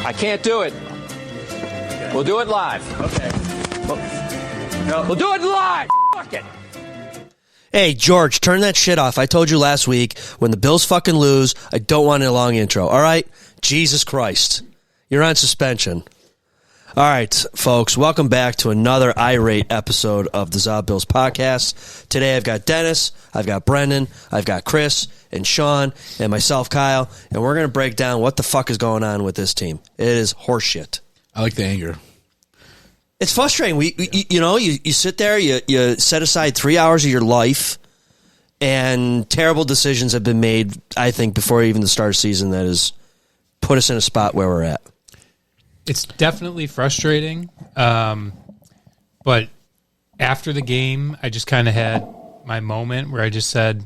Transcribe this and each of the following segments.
I can't do it. We'll do it live. Okay. We'll do it live. Fuck it. Hey, George, turn that shit off. I told you last week, when the Bills fucking lose, I don't want a long intro. All right? Jesus Christ. You're on suspension. All right, folks, welcome back to another irate episode of the ZaBillsPodcast. Today I've got Dennis, I've got Brendon, I've got Chris, and Sean, and myself, Kyle, and we're going to break down what the fuck is going on with this team. It is horseshit. I like the anger. It's frustrating. You sit there, you set aside 3 hours of your life, and terrible decisions have been made, I think, before even the start of the season that has put us in a spot where we're at. It's definitely frustrating, but after the game, I just kind of had my moment where I just said,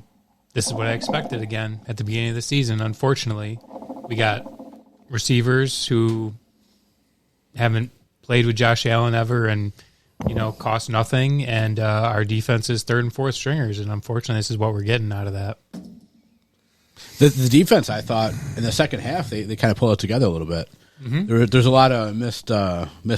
this is what I expected again at the beginning of the season. Unfortunately, we got receivers who haven't played with Josh Allen ever and, cost nothing, and our defense is third and fourth stringers, and unfortunately, this is what we're getting out of that. The defense, I thought, in the second half, they kind of pulled it together a little bit. Mm-hmm. There's a lot of missed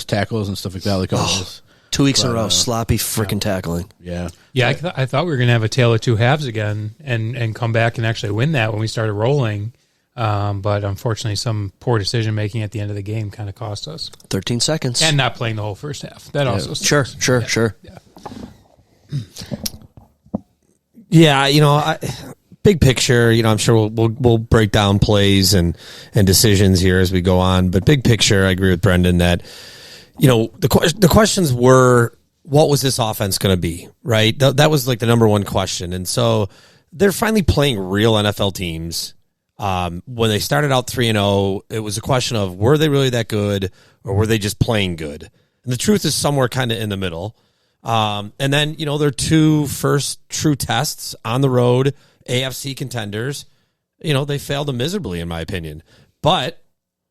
tackles and stuff like that. Like always. 2 weeks in a row, sloppy freaking tackling. Yeah. I thought we were going to have a tale of two halves again and come back and actually win that when we started rolling. But unfortunately, some poor decision making at the end of the game kind of cost us. 13 seconds. And not playing the whole first half. That also sucks. Sure. Yeah, big picture, I'm sure we'll break down plays and decisions here as we go on. But big picture, I agree with Brendon that, the questions were, what was this offense going to be, right? That was like the number one question. And so they're finally playing real NFL teams. When they started out 3-0, it was a question of, were they really that good or were they just playing good? And the truth is somewhere kind of in the middle. And then, their two first true tests on the road, AFC contenders, they failed them miserably, in my opinion. But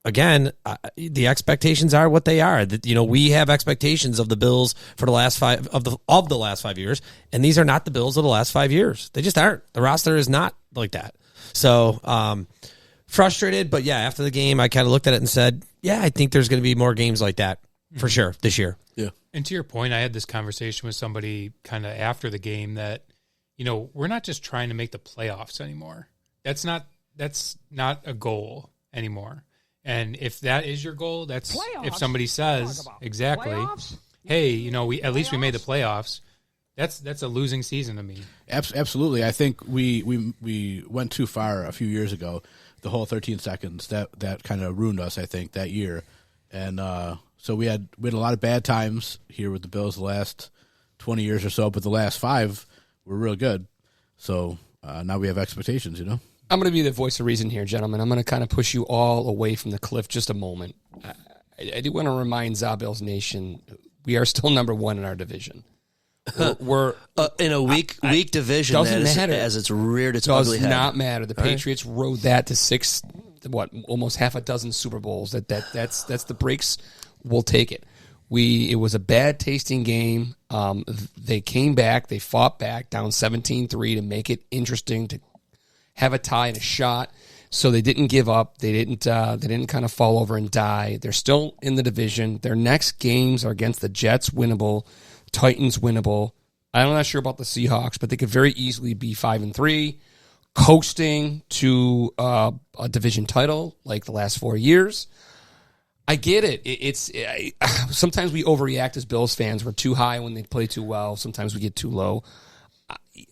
again, the expectations are what they are. That we have expectations of the Bills for the last the last 5 years, and these are not the Bills of the last 5 years. They just aren't. The roster is not like that. So frustrated, but yeah, after the game, I kind of looked at it and said, yeah, I think there's going to be more games like that for sure this year. Yeah. And to your point, I had this conversation with somebody kind of after the game that, we're not just trying to make the playoffs anymore. That's not a goal anymore. And if that is your goal, that's playoffs? If somebody says exactly, playoffs? Hey, at least we made the playoffs. That's a losing season to me. Absolutely. I think we went too far a few years ago. The whole 13 seconds that kind of ruined us, I think, that year. And so we had a lot of bad times here with the Bills the last 20 years or so, but the last 5 were real good. So now we have expectations, I'm going to be the voice of reason here, gentlemen. I'm going to kind of push you all away from the cliff just a moment. I do want to remind ZaBills Nation, we are still number 1 in our division. We're in a weak division. Doesn't matter as it's reared its ugly head. Does not matter. The Patriots rode that to 6, almost half a dozen Super Bowls. That's the breaks. We'll take it. It was a bad tasting game. They came back. They fought back down 17-3 to make it interesting, to have a tie and a shot. So they didn't give up. They didn't kind of fall over and die. They're still in the division. Their next games are against the Jets, winnable. Titans, winnable. I'm not sure about the Seahawks, but they could very easily be 5-3, coasting to a division title like the last 4 years. I get it. Sometimes we overreact as Bills fans. We're too high when they play too well. Sometimes we get too low.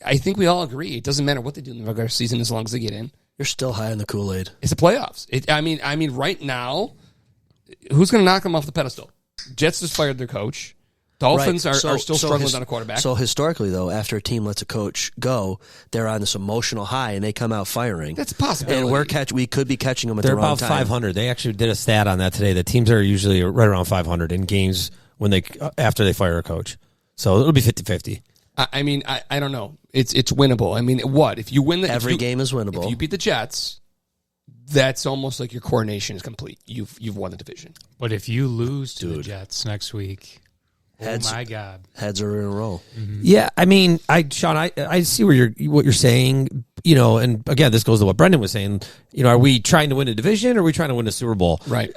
I think we all agree. It doesn't matter what they do in the regular season as long as they get in. You're still high on the Kool-Aid. It's the playoffs. I mean, right now, who's going to knock them off the pedestal? Jets just fired their coach. Dolphins are still struggling without a quarterback. So historically, though, after a team lets a coach go, they're on this emotional high and they come out firing. That's possible. And we could be catching them at the wrong time. They're about 500. They actually did a stat on that today. The teams are usually right around 500 in games after they fire a coach. So it'll be 50-50. I mean, I don't know. It's winnable. I mean, what if you win every game is winnable? If you beat the Jets, that's almost like your coronation is complete. You've won the division. But if you lose to the Jets next week, Heads, Oh my God. heads are in a row. Yeah, I mean, Sean, I see what you're saying. And again, this goes to what Brendon was saying. Are we trying to win a division or are we trying to win a Super Bowl? Right.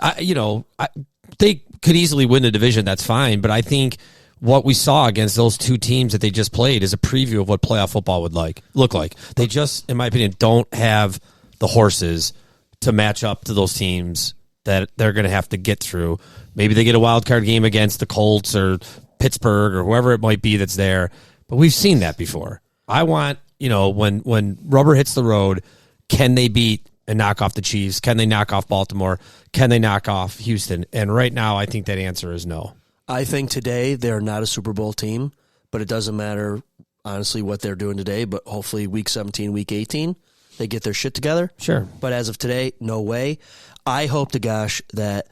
They could easily win the division. That's fine. But I think what we saw against those two teams that they just played is a preview of what playoff football would look like. They just, in my opinion, don't have the horses to match up to those teams that they're going to have to get through. Maybe they get a wild card game against the Colts or Pittsburgh or whoever it might be that's there. But we've seen that before. I want, when rubber hits the road, can they beat and knock off the Chiefs? Can they knock off Baltimore? Can they knock off Houston? And right now, I think that answer is no. I think today they're not a Super Bowl team, but it doesn't matter, honestly, what they're doing today. But hopefully week 17, week 18, they get their shit together. Sure. But as of today, no way. I hope to gosh that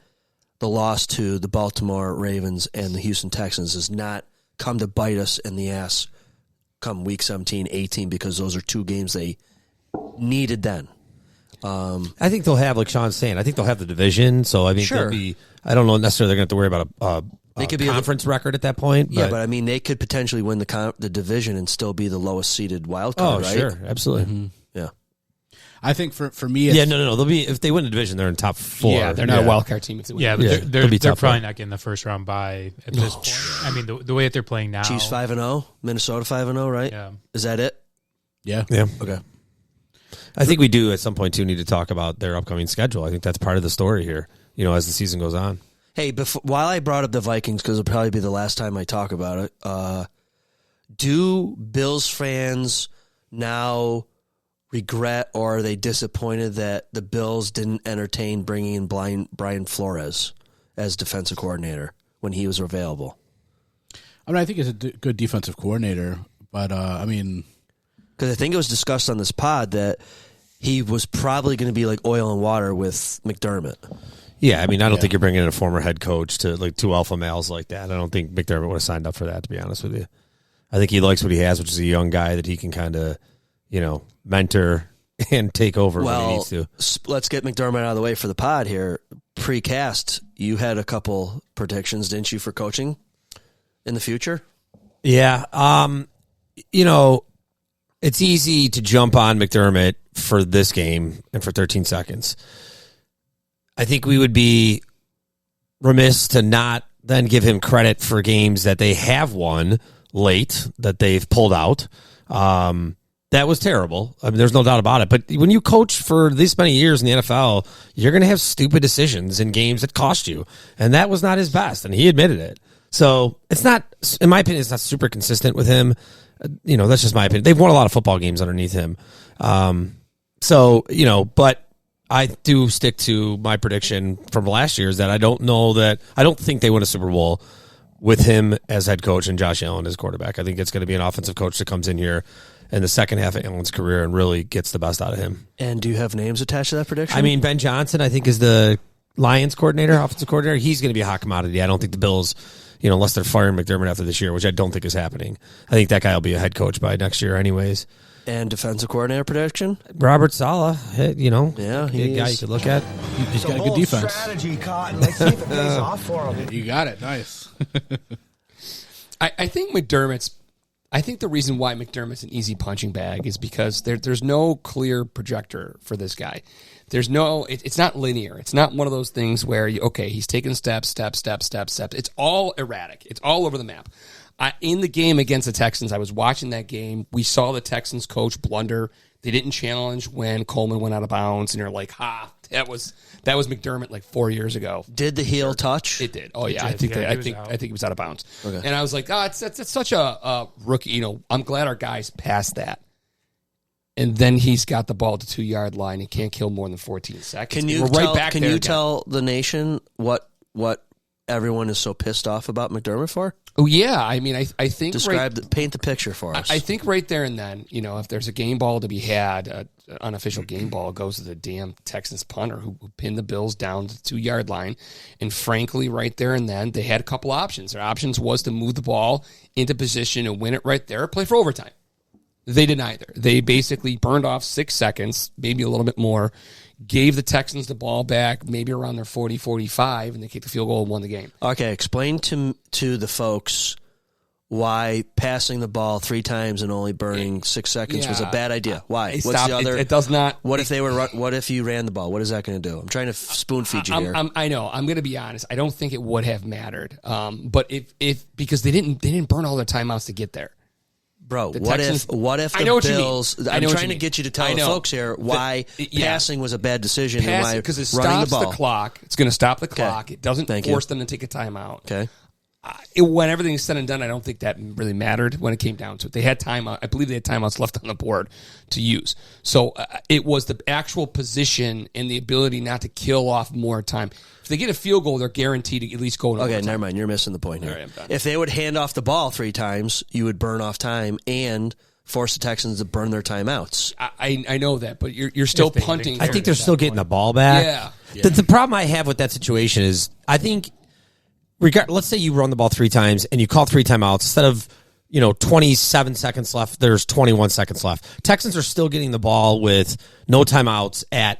the loss to the Baltimore Ravens and the Houston Texans does not come to bite us in the ass come week 17, 18, because those are two games they needed then. I think they'll have, like Sean's saying, I think they'll have the division. So I think Sure. they'll be, I don't know necessarily they're going to have to worry about They could a be conference record at that point. Yeah, but I mean, they could potentially win the division and still be the lowest seeded wild card, right? Sure. Absolutely. Yeah. I think for me, Yeah, no. They'll be, if they win the division, they're in top 4. Yeah, they're not a wild card team. If they win. Yeah, but Yeah, they're they'll be they're tough, probably right? not getting the first round bye at this point. I mean, the way that they're playing now. Chiefs 5-0, Minnesota 5-0, right? Yeah. Is that it? yeah, Yeah. Okay. I think we do at some point, too, need to talk about their upcoming schedule. I think that's part of the story here, as the season goes on. Hey, while I brought up the Vikings, because it'll probably be the last time I talk about it, do Bills fans now regret or are they disappointed that the Bills didn't entertain bringing in Brian Flores as defensive coordinator when he was available? I mean, I think he's a good defensive coordinator, but I mean, because I think it was discussed on this pod that he was probably going to be like oil and water with McDermott. Yeah, I mean, I don't think you're bringing in a former head coach to like two alpha males like that. I don't think McDermott would have signed up for that, to be honest with you. I think he likes what he has, which is a young guy that he can kind of, mentor and take over when he needs to. Let's get McDermott out of the way for the pod here. Precast, you had a couple predictions, didn't you, for coaching in the future? Yeah. It's easy to jump on McDermott for this game and for 13 seconds. I think we would be remiss to not then give him credit for games that they have won late, that they've pulled out. That was terrible. I mean, there's no doubt about it. But when you coach for this many years in the NFL, you're going to have stupid decisions in games that cost you. And that was not his best, and he admitted it. So it's not, in my opinion, it's not super consistent with him. That's just my opinion. They've won a lot of football games underneath him. But I do stick to my prediction from last year is that I don't think they win a Super Bowl with him as head coach and Josh Allen as quarterback. I think it's going to be an offensive coach that comes in here in the second half of Allen's career and really gets the best out of him. And do you have names attached to that prediction? I mean, Ben Johnson, I think, is the Lions coordinator, offensive coordinator. He's going to be a hot commodity. I don't think the Bills, unless they're firing McDermott after this year, which I don't think is happening. I think that guy will be a head coach by next year anyways. And defensive coordinator prediction? Robert Saleh, Yeah, a guy you could look at. he's got a good defense. Strategy, Cotton. Let's see if it pays off for him. You got it. Nice. I think the reason why McDermott's an easy punching bag is because there's no clear projector for this guy. It's not linear. It's not one of those things where he's taking steps. It's all erratic. It's all over the map. In the game against the Texans, I was watching that game. We saw the Texans coach blunder. They didn't challenge when Coleman went out of bounds, and you're like, that was McDermott like 4 years ago. Did the heel touch? It did. Oh yeah, It did. I think he was out of bounds. Okay. And I was like, it's such a rookie. I'm glad our guys passed that. And then he's got the ball at the 2-yard line and can't kill more than 14 seconds. Can you tell the nation what everyone is so pissed off about McDermott for? Oh yeah, I mean, I think paint the picture for us. I think right there and then, if there's a game ball to be had, an unofficial game ball goes to the damn Texans punter who pinned the Bills down to the 2-yard line. And frankly, right there and then, they had a couple options. Their options was to move the ball into position and win it right there, or play for overtime. They did neither. They basically burned off 6 seconds, maybe a little bit more, gave the Texans the ball back maybe around their 40, 45, and they kicked the field goal and won the game. Okay, explain to the folks why passing the ball 3 times and only burning 6 seconds was a bad idea. Why? What's the other? It does not. What if they were? What if you ran the ball? What is that going to do? I'm trying to spoon feed you here. I know. I'm going to be honest. I don't think it would have mattered. But if because they didn't burn all their timeouts to get there. Bro, Texans, what if the Bills? I'm trying to get you to tell the folks here why passing was a bad decision and why because it running stops the ball. The clock. It's going to stop the clock. It doesn't force them to take a timeout. Okay. When everything's said and done, I don't think that really mattered when it came down to it. They had timeout. I believe they had timeouts left on the board to use. So it was the actual position and the ability not to kill off more time. If they get a field goal, they're guaranteed to at least go in overtime. Okay, never mind. You're missing the point here. All right, I'm done. If they would hand off the ball 3 times, you would burn off time and force the Texans to burn their times. I know that, but you're still punting. I think they're still getting the ball back. Yeah. The problem I have with that situation is I think let's say you run the ball 3 times and you call 3 timeouts instead of 27 seconds left. There's 21 seconds left. Texans are still getting the ball with no timeouts at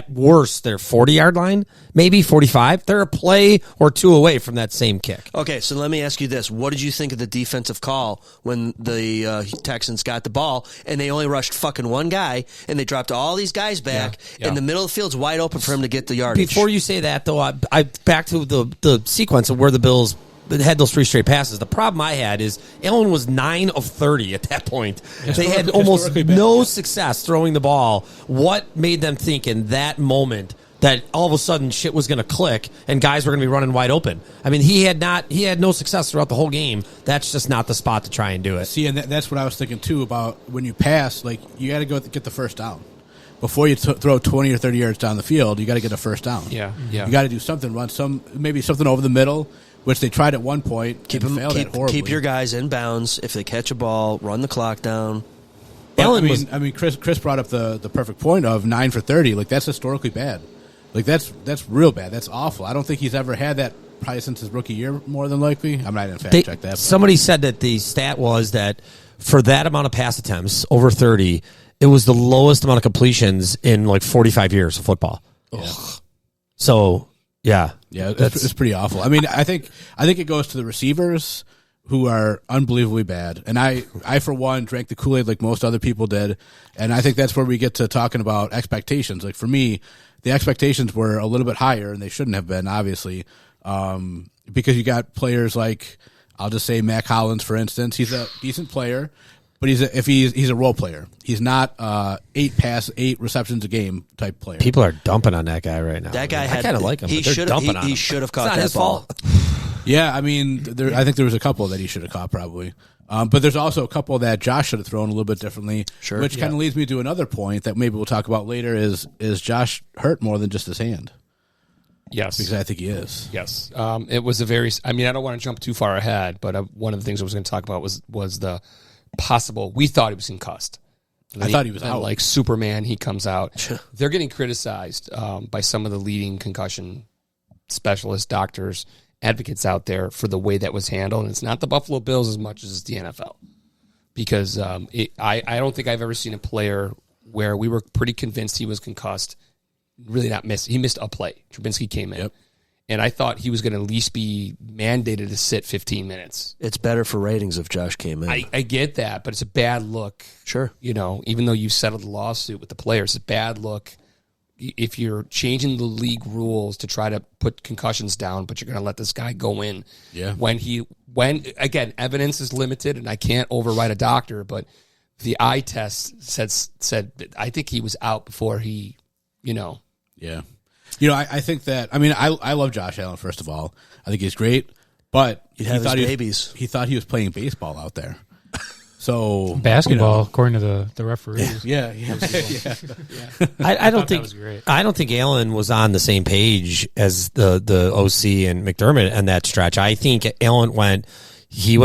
worst their 40-yard line, maybe 45. They're a play or 2 away from that same kick. Okay, so let me ask you this: what did you think of the defensive call when the Texans got the ball and they only rushed fucking 1 guy and they dropped all these guys back and the middle of the field's wide open for him to get the yardage? Before you say that, though, I back to the sequence of where the Bills had those 3 straight passes. The problem I had is Allen was 9 of 30 at that point. They had almost no success throwing the ball. What made them think in that moment that all of a sudden shit was going to click and guys were going to be running wide open? I mean, he had no success throughout the whole game. That's just not the spot to try and do it. See, and that's what I was thinking too about when you pass. Like, you got to go get the first down before you throw 20 or 30 yards down the field. You got to get a first down. Yeah. You got to do something. Run maybe something over the middle, which they tried at one point. Keep your guys in bounds. If they catch a ball, run the clock down. Chris brought up the perfect point of 9 for 30. Like, that's historically bad. Like, that's real bad. That's awful. I don't think he's ever had that probably since his rookie year, more than likely. I'm not going to fact check that. Somebody said that the stat was that for that amount of pass attempts, over 30, it was the lowest amount of completions in like 45 years of football. Yeah. So, yeah. Yeah, it's pretty awful. I mean, I think it goes to the receivers who are unbelievably bad. And I for one, drank the Kool-Aid like most other people did. And I think that's where we get to talking about expectations. Like, for me, the expectations were a little bit higher, and they shouldn't have been, obviously, because you got players like, I'll just say Mac Hollins, for instance. He's a decent player, but he's a role player. He's not 8 receptions a game type player. People are dumping on that guy right now. That guy I kind of like him. He should have caught that ball. Yeah, I mean, I think there was a couple that he should have caught probably. But there's also a couple that Josh should have thrown a little bit differently. Sure. Which kind of leads me to another point that maybe we'll talk about later is Josh hurt more than just his hand? Yes. Because I think he is. Yes. It was I don't want to jump too far ahead, but one of the things I was going to talk about was the possible, we thought he was concussed. I thought he was out. Like Superman, he comes out. They're getting criticized by some of the leading concussion specialists, doctors, advocates out there for the way that was handled. And it's not the Buffalo Bills as much as it's the NFL. Because I don't think I've ever seen a player where we were pretty convinced he was concussed, really not miss. He missed a play. Trubinsky came in. Yep. And I thought he was going to at least be mandated to sit 15 minutes. It's better for ratings if Josh came in. I get that, but it's a bad look. Sure. Even though you've settled the lawsuit with the players, it's a bad look if you're changing the league rules to try to put concussions down, but you're going to let this guy go in. Yeah. When again, evidence is limited, and I can't override a doctor, but the eye test said I think he was out before he, Yeah. I think that, I love Josh Allen, first of all. I think he's great, but he thought he was playing baseball out there. So basketball, according to the referees. Yeah. I don't think Allen was on the same page as the OC and McDermott in that stretch. I think Allen went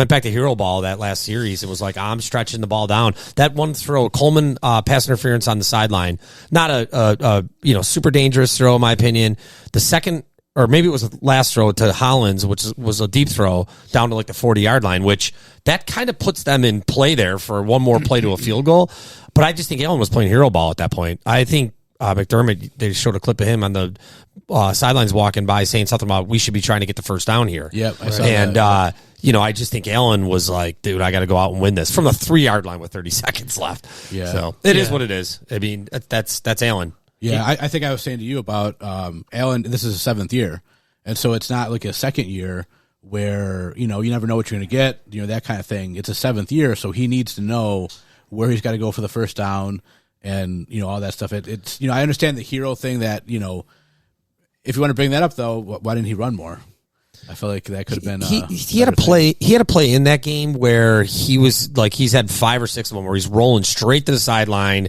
back to hero ball that last series. It was like, I'm stretching the ball down. That one throw, Coleman pass interference on the sideline, not a super dangerous throw in my opinion. The second, or maybe it was the last throw to Hollins, which was a deep throw down to like the 40-yard line, which that kind of puts them in play there for one more play to a field goal. But I just think Allen was playing hero ball at that point. I think McDermott, they showed a clip of him on the sidelines walking by saying something about we should be trying to get the first down here. Yep, I saw and that. I just think Allen was like, dude, I got to go out and win this from the 3-yard line with 30 seconds left. Yeah. So it is what it is. I mean, that's Allen. Yeah, I think I was saying to you about Allen, this is his 7th year. And so it's not like a second year where, you never know what you're going to get, that kind of thing. It's a 7th year, so he needs to know where he's got to go for the first down and, all that stuff. It's I understand the hero thing that, if you want to bring that up, though, why didn't he run more? I feel like that could have been. He had a play. He had a play in that game where he was like he's had 5 or 6 of them where he's rolling straight to the sideline,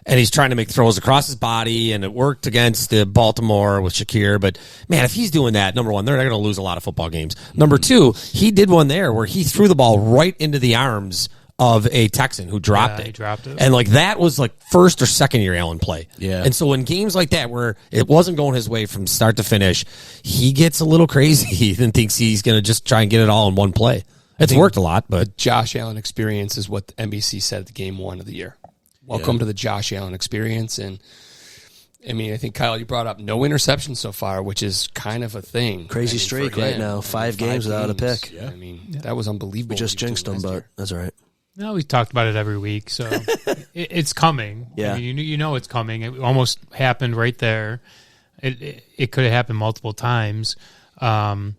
and he's trying to make throws across his body, and it worked against the Baltimore with Shakir. But man, if he's doing that, number one, they're going to lose a lot of football games. Number two, he did one there where he threw the ball right into the arms of a Texan who dropped it. He dropped it. And like that was like first or second year Allen play. Yeah. And so in games like that where it wasn't going his way from start to finish, he gets a little crazy and thinks he's going to just try and get it all in one play. It's worked a lot, but Josh Allen experience is what NBC said at the game 1 of the year. Welcome to the Josh Allen experience. And I mean, I think, Kyle, you brought up no interceptions so far, which is kind of a thing. Crazy streak right now. 5 games without a pick. Yeah. I mean, that was unbelievable. We just jinxed him, but that's all right. No, we talked about it every week, so it's coming. Yeah. I mean, you know it's coming. It almost happened right there. It could have happened multiple times. To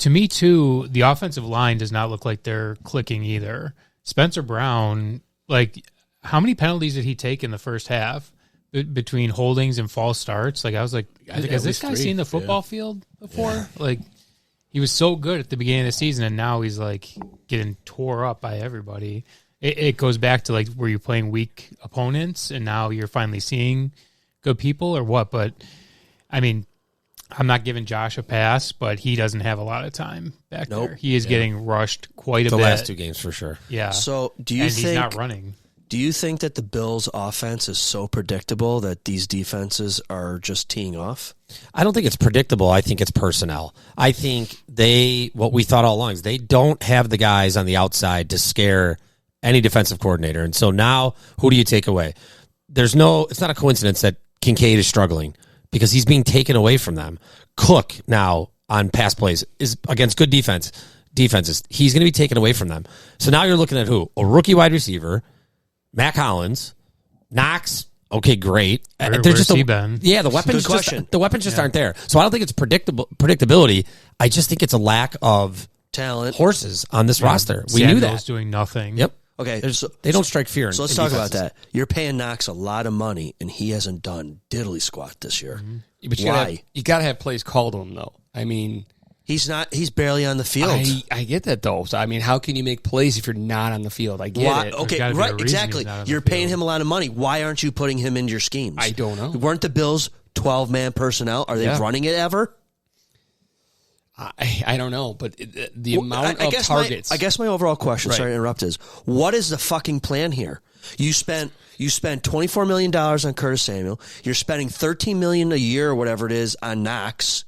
me, too, the offensive line does not look like they're clicking either. Spencer Brown, like, how many penalties did he take in the first half between holdings and false starts? Like, I was like, has this guy seen the football field before? Yeah. Like, he was so good at the beginning of the season, and now he's like getting tore up by everybody. It goes back to like were you playing weak opponents, and now you're finally seeing good people, or what? But I mean, I'm not giving Josh a pass, but he doesn't have a lot of time back there. He is getting rushed quite a bit. The last 2 games for sure. Yeah. So do you think he's not running? Do you think that the Bills' offense is so predictable that these defenses are just teeing off? I don't think it's predictable. I think it's personnel. I think what we thought all along is they don't have the guys on the outside to scare any defensive coordinator. And so now, who do you take away? It's not a coincidence that Kincaid is struggling because he's being taken away from them. Cook now on pass plays is against good defenses. He's going to be taken away from them. So now you're looking at who? A rookie wide receiver, Mac Hollins, Knox. Okay, great. Where's he been? Yeah, the weapons just aren't there. So I don't think it's predictability. I just think it's a lack of talent, horses on this roster. We Samuel's knew that. doing nothing. Yep. Okay, They don't strike fear. So let's talk about that. You're paying Knox a lot of money, and he hasn't done diddly squat this year. Mm-hmm. But why? You got to have plays called to him, though. I mean, he's not. He's barely on the field. I get that though. So I mean, how can you make plays if you're not on the field? I get Why? it. Okay, gotta be a right, reason exactly. he's not on the You're field. paying him a lot of money. Why aren't you putting him into your schemes? I don't know. Weren't the Bills 12-man personnel? Are they running it ever? I don't know, but the amount of targets. I guess my overall question, sorry to interrupt, is what is the fucking plan here? You spent $24 million on Curtis Samuel. You're spending $13 million a year or whatever it is on Knox.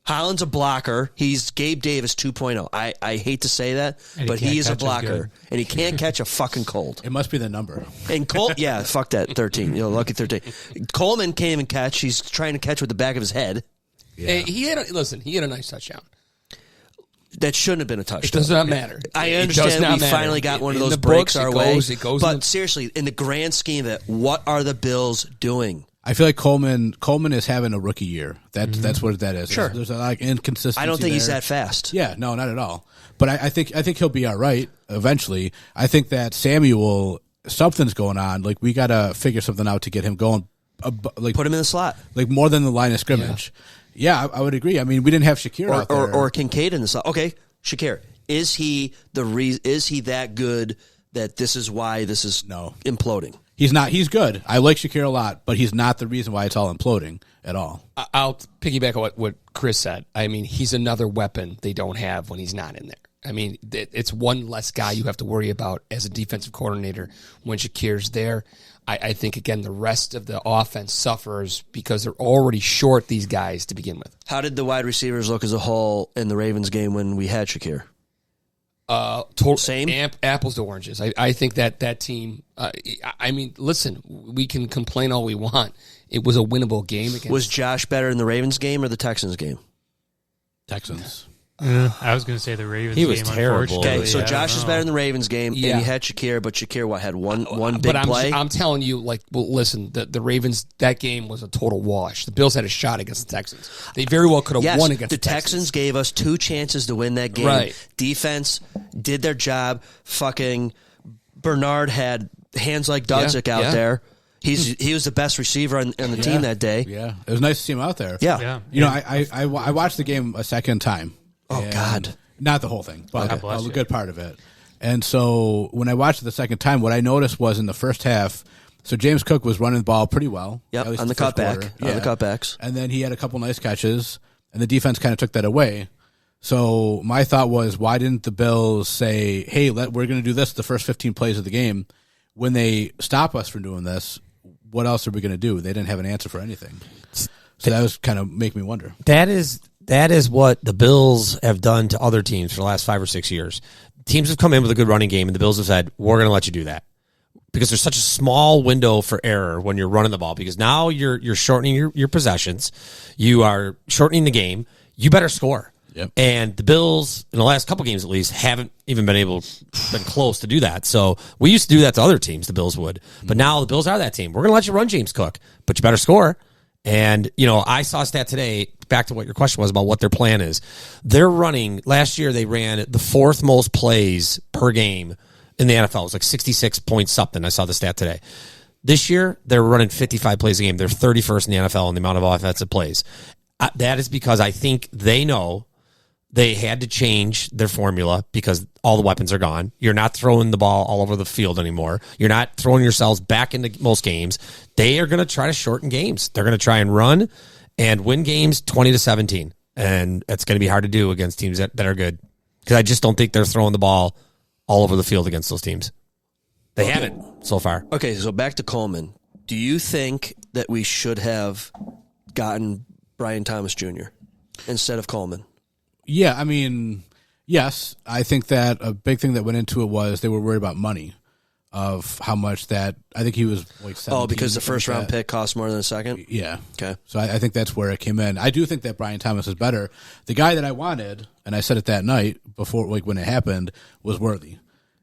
Holland's a blocker. He's Gabe Davis 2.0. I hate to say that, but he is a blocker, and he can't catch a fucking cold. It must be the number. And yeah, fuck that 13. Lucky 13. Coleman can't even catch. He's trying to catch with the back of his head. Yeah. He had a nice touchdown. That shouldn't have been a touchdown. It does not matter. I understand we finally got one of those breaks our way. But seriously, in the grand scheme of it, what are the Bills doing? I feel like Coleman is having a rookie year. That's what that is. Sure. There's a lot of inconsistency. I don't think there. he's that fast. Yeah, no, not at all. But I think he'll be all right eventually. I think that Samuel, something's going on. Like, we got to figure something out to get him going. Like, put him in the slot. Like, more than the line of scrimmage. Yeah, I would agree. I mean, we didn't have Shakir out there. Or Kincaid in the slot. Okay, Shakir. Is he that good that this is why this is imploding? He's not. He's good. I like Shakir a lot, but he's not the reason why it's all imploding at all. I'll piggyback on what Chris said. I mean, he's another weapon they don't have when he's not in there. I mean, it's one less guy you have to worry about as a defensive coordinator when Shakir's there. I think, again, the rest of the offense suffers because they're already short these guys to begin with. How did the wide receivers look as a whole in the Ravens game when we had Shakir? Same? Apples to oranges. I think that team. I mean, listen, we can complain all we want. It was a winnable game. Was Josh better in the Ravens game or the Texans game? Texans. I was going to say the Ravens He was game, terrible. unfortunately. Okay, so I don't Josh is know. better in the Ravens game, Yeah. and you had Shakir, but Shakir, had one big but play? I'm telling you, listen, the Ravens, that game was a total wash. The Bills had a shot against the Texans. They very well could have Yes, won against the Texans gave us 2 chances to win that game. Right. Defense did their job. Fucking Bernard had hands like Dudzik out there. He was the best receiver on the team that day. Yeah, it was nice to see him out there. Yeah. Yeah. You know, I watched the game a second time. Oh, And God. Not the whole thing, but God bless a you. good part of it. And so when I watched it the second time, what I noticed was in the first half, so James Cook was running the ball pretty well. Yep, at least on the first cutback, quarter. on the cutbacks. And then he had a couple nice catches, and the defense kind of took that away. So my thought was, why didn't the Bills say, hey, we're going to do this the first 15 plays of the game? When they stop us from doing this, what else are we going to do? They didn't have an answer for anything. So that was kind of make me wonder. That is what the Bills have done to other teams for the last 5 or 6 years. Teams have come in with a good running game, and the Bills have said, we're going to let you do that. Because there's such a small window for error when you're running the ball. Because now you're shortening your possessions. You are shortening the game. You better score. Yep. And the Bills, in the last couple games at least, haven't even been close to do that. So we used to do that to other teams, the Bills would. But now the Bills are that team. We're going to let you run James Cook, but you better score. And, I saw a stat today, back to what your question was about what their plan is. They're running, last year they ran the 4th most plays per game in the NFL. It was like 66 point something. I saw the stat today. This year, they're running 55 plays a game. They're 31st in the NFL in the amount of offensive plays. That is because I think they know they had to change their formula because all the weapons are gone. You're not throwing the ball all over the field anymore. You're not throwing yourselves back into most games. They are going to try to shorten games. They're going to try and run and win games 20-17. And it's going to be hard to do against teams that are good. Because I just don't think they're throwing the ball all over the field against those teams. They haven't so far. Okay, so back to Coleman. Do you think that we should have gotten Brian Thomas Jr. instead of Coleman? Yeah, I mean, yes. I think that a big thing that went into it was they were worried about money, of how much that, I think he was like 17. Oh, because the first round like that. pick cost more than the second? Yeah. Okay. So I think that's where it came in. I do think that Brian Thomas is better. The guy that I wanted, and I said it that night before, like when it happened, was Worthy.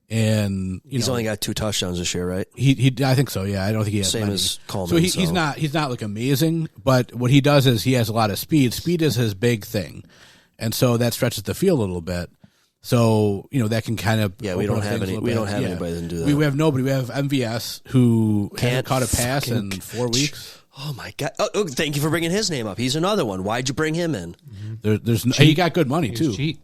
And He's only got 2 touchdowns this year, right? He I think so. Yeah, I don't think he has Same many. as Coleman, So he's not like amazing, but what he does is he has a lot of speed. Speed is his big thing, and so that stretches the field a little bit. So that can kind of Yeah, we don't have anybody that can do that. We have nobody. We have MVS who Can't hasn't caught a pass in fucking 4 weeks. Oh my God! Oh, thank you for bringing his name up. He's another one. Why'd you bring him in? He got good money too. Cheat.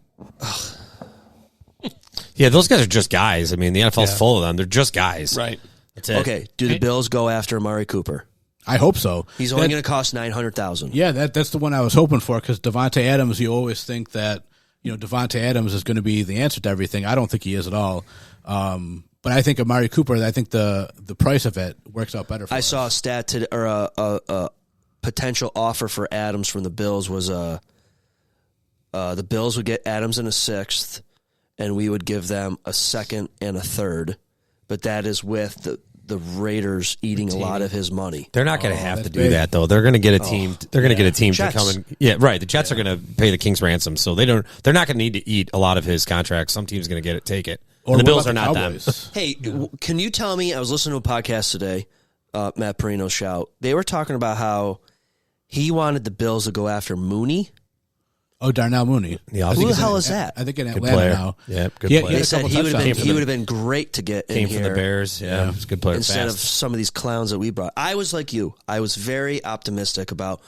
Yeah, those guys are just guys. I mean, the NFL's full of them. They're just guys. Right. That's it. Okay, do the Bills go after Amari Cooper? I hope so. He's only going to cost $900,000. Yeah, that's the one I was hoping for because Devontae Adams. You always think that Devontae Adams is going to be the answer to everything. I don't think he is at all. But I think Amari Cooper. I think the price of it works out better for us. I saw a stat today, or a potential offer for Adams from the Bills was the Bills would get Adams in a 6th, and we would give them a 2nd and a 3rd. But that is with the Raiders eating a lot of his money. They're not going to have to do big. that though. They're going to get a team. They're going to get a team Jets. to come and right. The Jets are going to pay the king's ransom, so they're not going to need to eat a lot of his contract. Some team's going to take it. Or And the what Bills about are the not Cowboys? them. Hey, can you tell me? I was listening to a podcast today, Matt Perino's shout. They were talking about how he wanted the Bills to go after Mooney. Oh, Darnell Mooney. Yeah, I think Who the he's hell in- is that? I think in Good Atlanta player. now. Yeah, good He player. had They a said couple he would touchdowns. have been great to get in Came here. from the Bears. Yeah, he's a good player. Instead of Fast. some of these clowns that we brought. I was like you. I was very optimistic about,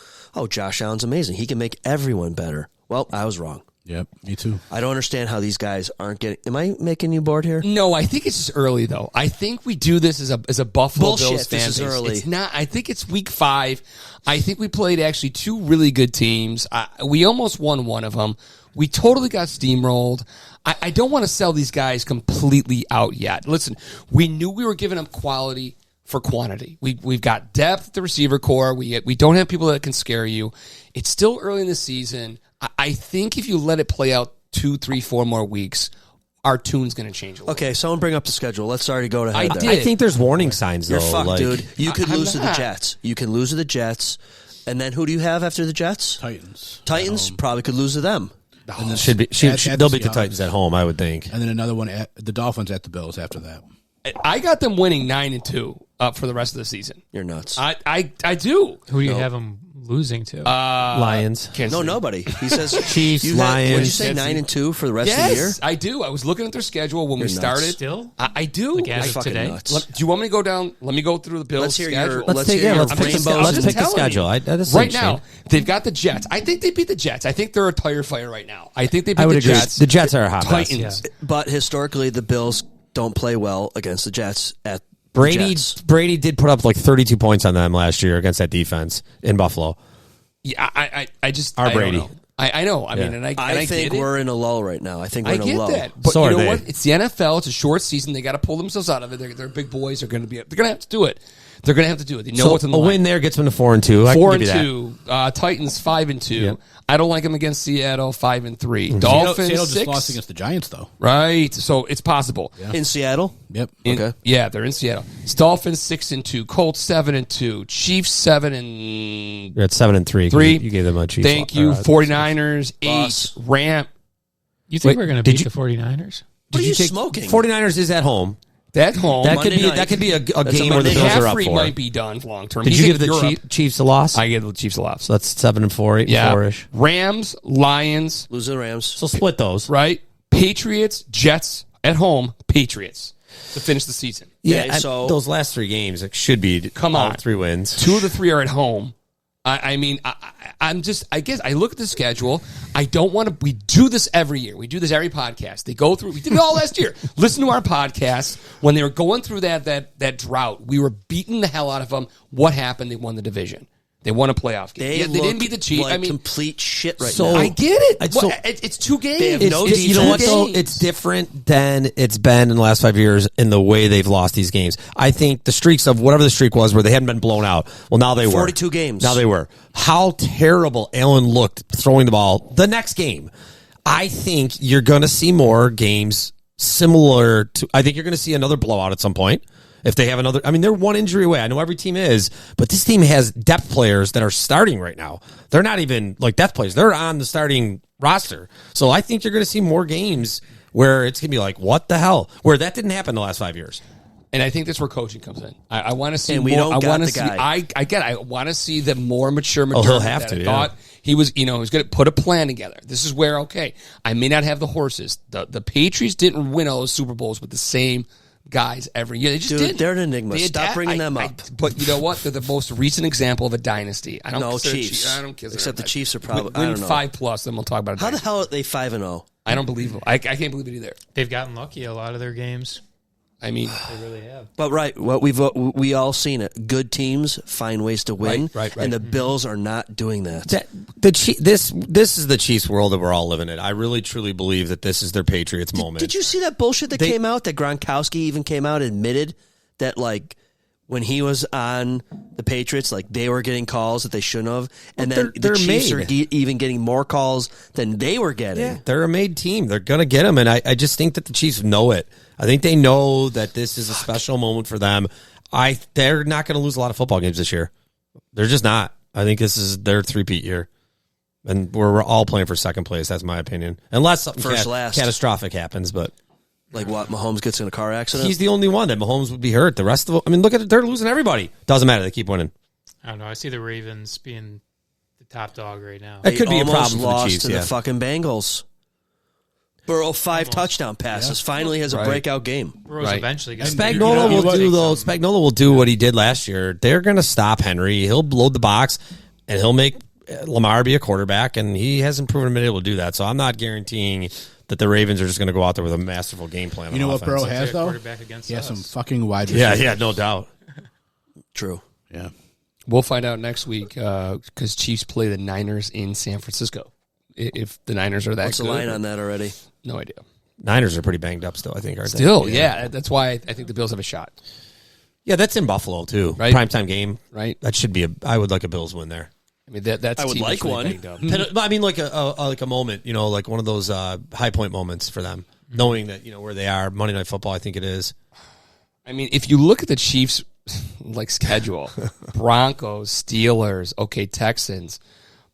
Josh Allen's amazing. He can make everyone better. Well, I was wrong. Yep, me too. I don't understand how these guys aren't getting. Am I making you bored here? No, I think it's just early though. I think we do this as a Buffalo Bullshit, Bills fan this is base. early. It's not. I think it's week 5. I think we played actually 2 really good teams. We almost won one of them. We totally got steamrolled. I don't want to sell these guys completely out yet. Listen, we knew we were giving them quality for quantity. We've got depth at the receiver core. We don't have people that can scare you. It's still early in the season. I think if you let it play out 2, 3, 4 more weeks, our tune's going to change a little. Okay, someone bring up the schedule. Let's already go to I head did. I think there's warning signs, though. You're fucked, like, dude. You could I'm lose to the not. Jets. You can lose to the Jets. And then who do you have after the Jets? Titans probably could lose to them. And then They'll beat the Titans at home, I would think. And then another one at the Dolphins at the Bills after that. I got them winning 9-2 for the rest of the season. You're nuts. I do. Who do you have them losing to? Lions. Kansas No, City. nobody. He says Chiefs, you had, Did you Lions. say 9-2 for the rest of the year? Yes, I do. I was looking at their schedule when we nuts. started. Still? I do. Like as of Fucking today? nuts. Do you want me to go down? Let me go through the Bills' Let's hear schedule. your. Let's Let's hear your pick the rainbow. schedule. That's Right interesting. now, they've got the Jets. I think they beat the Jets. I think they're a tire fire right now. I think they beat I would the agree. Jets. The Jets are a hot mess. Titans. But historically, the Bills don't play well against the Jets at the Brady Jets. did put up like 32 points on them last year against that defense in Buffalo. Yeah, I just Our I don't Brady. know. I know. I Yeah. mean, and I I think get it. we're in a lull right now. I think we're I in a get lull. that, but So you are know they. what? It's the NFL. It's a short season. They got to pull themselves out of it. They're big boys. They're going to have to do it. They're going to have to do it. They know So what's in the a line. win there gets them to 4-2. I can give you that. 4-2. Titans 5-2. Yep. I don't like them against Seattle 5-3. Mm-hmm. Dolphins Seattle 6. just lost against the Giants, though. Right. So it's possible. In Seattle? Yep. Okay. Yeah, they're in Seattle. It's Dolphins 6-2. Colts 7-2. Chiefs 7-3. You're at 7-3. You gave them a Chiefs. Thank you. 49ers 8. Loss. Ram. You think Wait, we're going to did beat you- the 49ers? What are you take smoking? 49ers is at home. That home. That Monday could be night. that could be a That's game a where the Monday Bills night. are up McCaffrey for. might be done long term. Did you give the Chiefs a loss? I gave the Chiefs a loss. So that's 7-4, 8-4-ish. Rams, Lions, Lose the Rams. So split those. right? Patriots, Jets at home. Patriots to finish the season. Yeah, Okay, so- those last 3 games it should be Come all on. 3 wins. 2 of the 3 are at home. I'm just. I guess I look at the schedule. I don't want to. We do this every year. We do this every podcast. They go through. We did it all last year. Listen to our podcast when they were going through that drought. We were beating the hell out of them. What happened? They won the division. They won a playoff game. They didn't beat the Chiefs. Like I mean, complete shit right So- now. I get it. So- It's 2 games. They have no It's- you know what though? defense. It's different than it's been in the last 5 years in the way they've lost these games. I think the streaks of whatever the streak was where they hadn't been blown out. Well, now they were 42 games. Now they were. How terrible Allen looked throwing the ball the next game. I think you're going to see more games similar to. I think you're going to see another blowout at some point. If they have another, I mean, they're one injury away. I know every team is, but this team has depth players that are starting right now. They're not even like depth players. They're on the starting roster. So I think you're going to see more games where it's going to be like, what the hell? Where that didn't happen the last 5 years. And I think that's where coaching comes in. I want to see And we more. don't I got want to the see. guy. I want to see the more mature. he'll McDermott have that to, I yeah. thought he was. He was going to put a plan together. This is where I may not have the horses. The Patriots didn't win all those Super Bowls with the same guys every year. They just Dude, didn't. they're an enigma. They Stop bringing them up. But you know what? They're the most recent example of a dynasty. I don't No, consider Chiefs. I don't consider Except them the Chiefs are probably- win I don't know. 5+. Then we'll talk about it. How the hell are they 5-0? I don't believe them. I can't believe it either. They've gotten lucky a lot of their games. I mean, They really have. But right, what we all seen it. Good teams find ways to win, Right. and the Bills are not doing that. This is the Chiefs world that we're all living in. I really truly believe that this is their Patriots moment. Did you see that bullshit that came out? That Gronkowski even came out and admitted that like when he was on the Patriots, like they were getting calls that they shouldn't have, and then they're the Chiefs made. are even getting more calls than they were getting. Yeah, they're a made team. They're going to get them, and I just think that the Chiefs know it. I think they know that this is a special moment for them. They're not going to lose a lot of football games this year. They're just not. I think this is their three-peat year. And we're all playing for second place, that's my opinion. Unless something Last. catastrophic happens, but Like what? Mahomes gets in a car accident. he's the only one that Mahomes would be hurt. The rest of them, I mean, look at it. They're losing everybody. Doesn't matter. They keep winning. I don't know. I see the Ravens being the top dog right now. It could be a almost problem for the lost Chiefs. to Yeah. the fucking Bengals. Burrow 5 touchdown passes. Finally has a breakout game. Burrow's Right. eventually going to Spagnuolo will do what he did last year. They're going to stop Henry. He'll load the box, and he'll make Lamar be a quarterback, and he hasn't proven to be able to do that. So I'm not guaranteeing that the Ravens are just going to go out there with a masterful game plan. You know on what offense. Burrow has, though? quarterback against He has us. some fucking wide Yeah, receivers. yeah, no doubt. True. Yeah. We'll find out next week because Chiefs play the Niners in San Francisco. If the Niners are that What's the good. line on that already? No idea. Niners are pretty banged up still, I think, aren't they? Still, yeah. That's why I think the Bills have a shot. Yeah, that's in Buffalo, too. Right. Primetime game. Right. That should be I would like a Bills win there. I mean, that's I would team that's like really one. banged up. I mean, like a moment, like one of those high point moments for them. knowing that where they are. Monday Night Football, I think it is. I mean, if you look at the Chiefs schedule, Broncos, Steelers, Texans,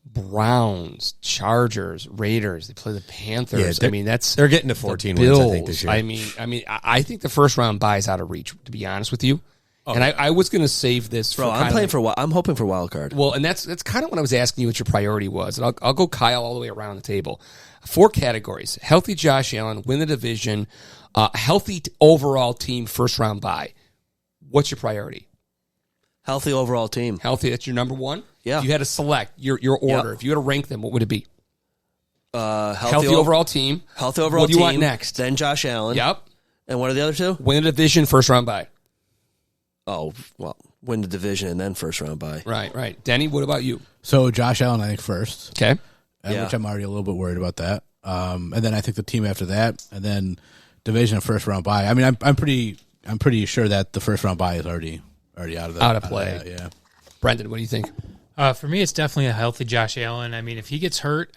Browns, Chargers, Raiders. They play the Panthers. Yeah, they're getting to 14 wins. I think this year. I think the first round bye is out of reach. To be honest with you, and I was going to save this. Bro, I'm hoping for wild card. Well, and that's kind of what I was asking you what your priority was, and I'll go Kyle all the way around the table. 4 categories: healthy Josh Allen, win the division, healthy overall team, first round bye. What's your priority? Healthy overall team. Healthy. That's your number one. Yeah. If you had to select your order, if you had to rank them, what would it be? Healthy overall team. Healthy overall team. What do you want next? Then Josh Allen. Yep. And what are the other 2? Win the division, first round bye. Oh, well, win the division and then first round bye. Right. Denny, what about you? So Josh Allen, I think first. Okay. Which I'm already a little bit worried about that. And then I think the team after that, and then division and first round bye. I mean, I'm pretty sure that the first round bye is already out of play. Yeah. Brendon, what do you think? For me, it's definitely a healthy Josh Allen. I mean, if he gets hurt,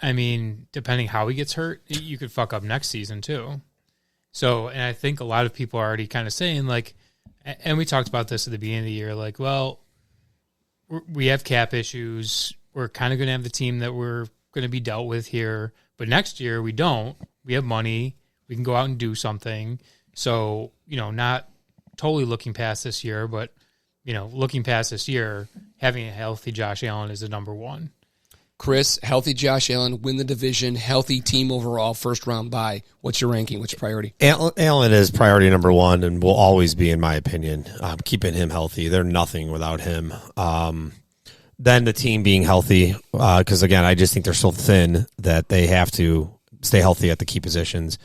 depending how he gets hurt, you could fuck up next season too. So, and I think a lot of people are already kind of saying and we talked about this at the beginning of the year, well, we have cap issues. We're kind of going to have the team that we're going to be dealt with here. But next year, we don't. We have money. We can go out and do something. So, not totally looking past this year, but, looking past this year, having a healthy Josh Allen is the number one. Chris, healthy Josh Allen, win the division, healthy team overall, first round bye. What's your ranking? What's your priority? Allen is priority number 1 and will always be, in my opinion, keeping him healthy. They're nothing without him. Then the team being healthy, because, again, I just think they're so thin that they have to stay healthy at the key positions.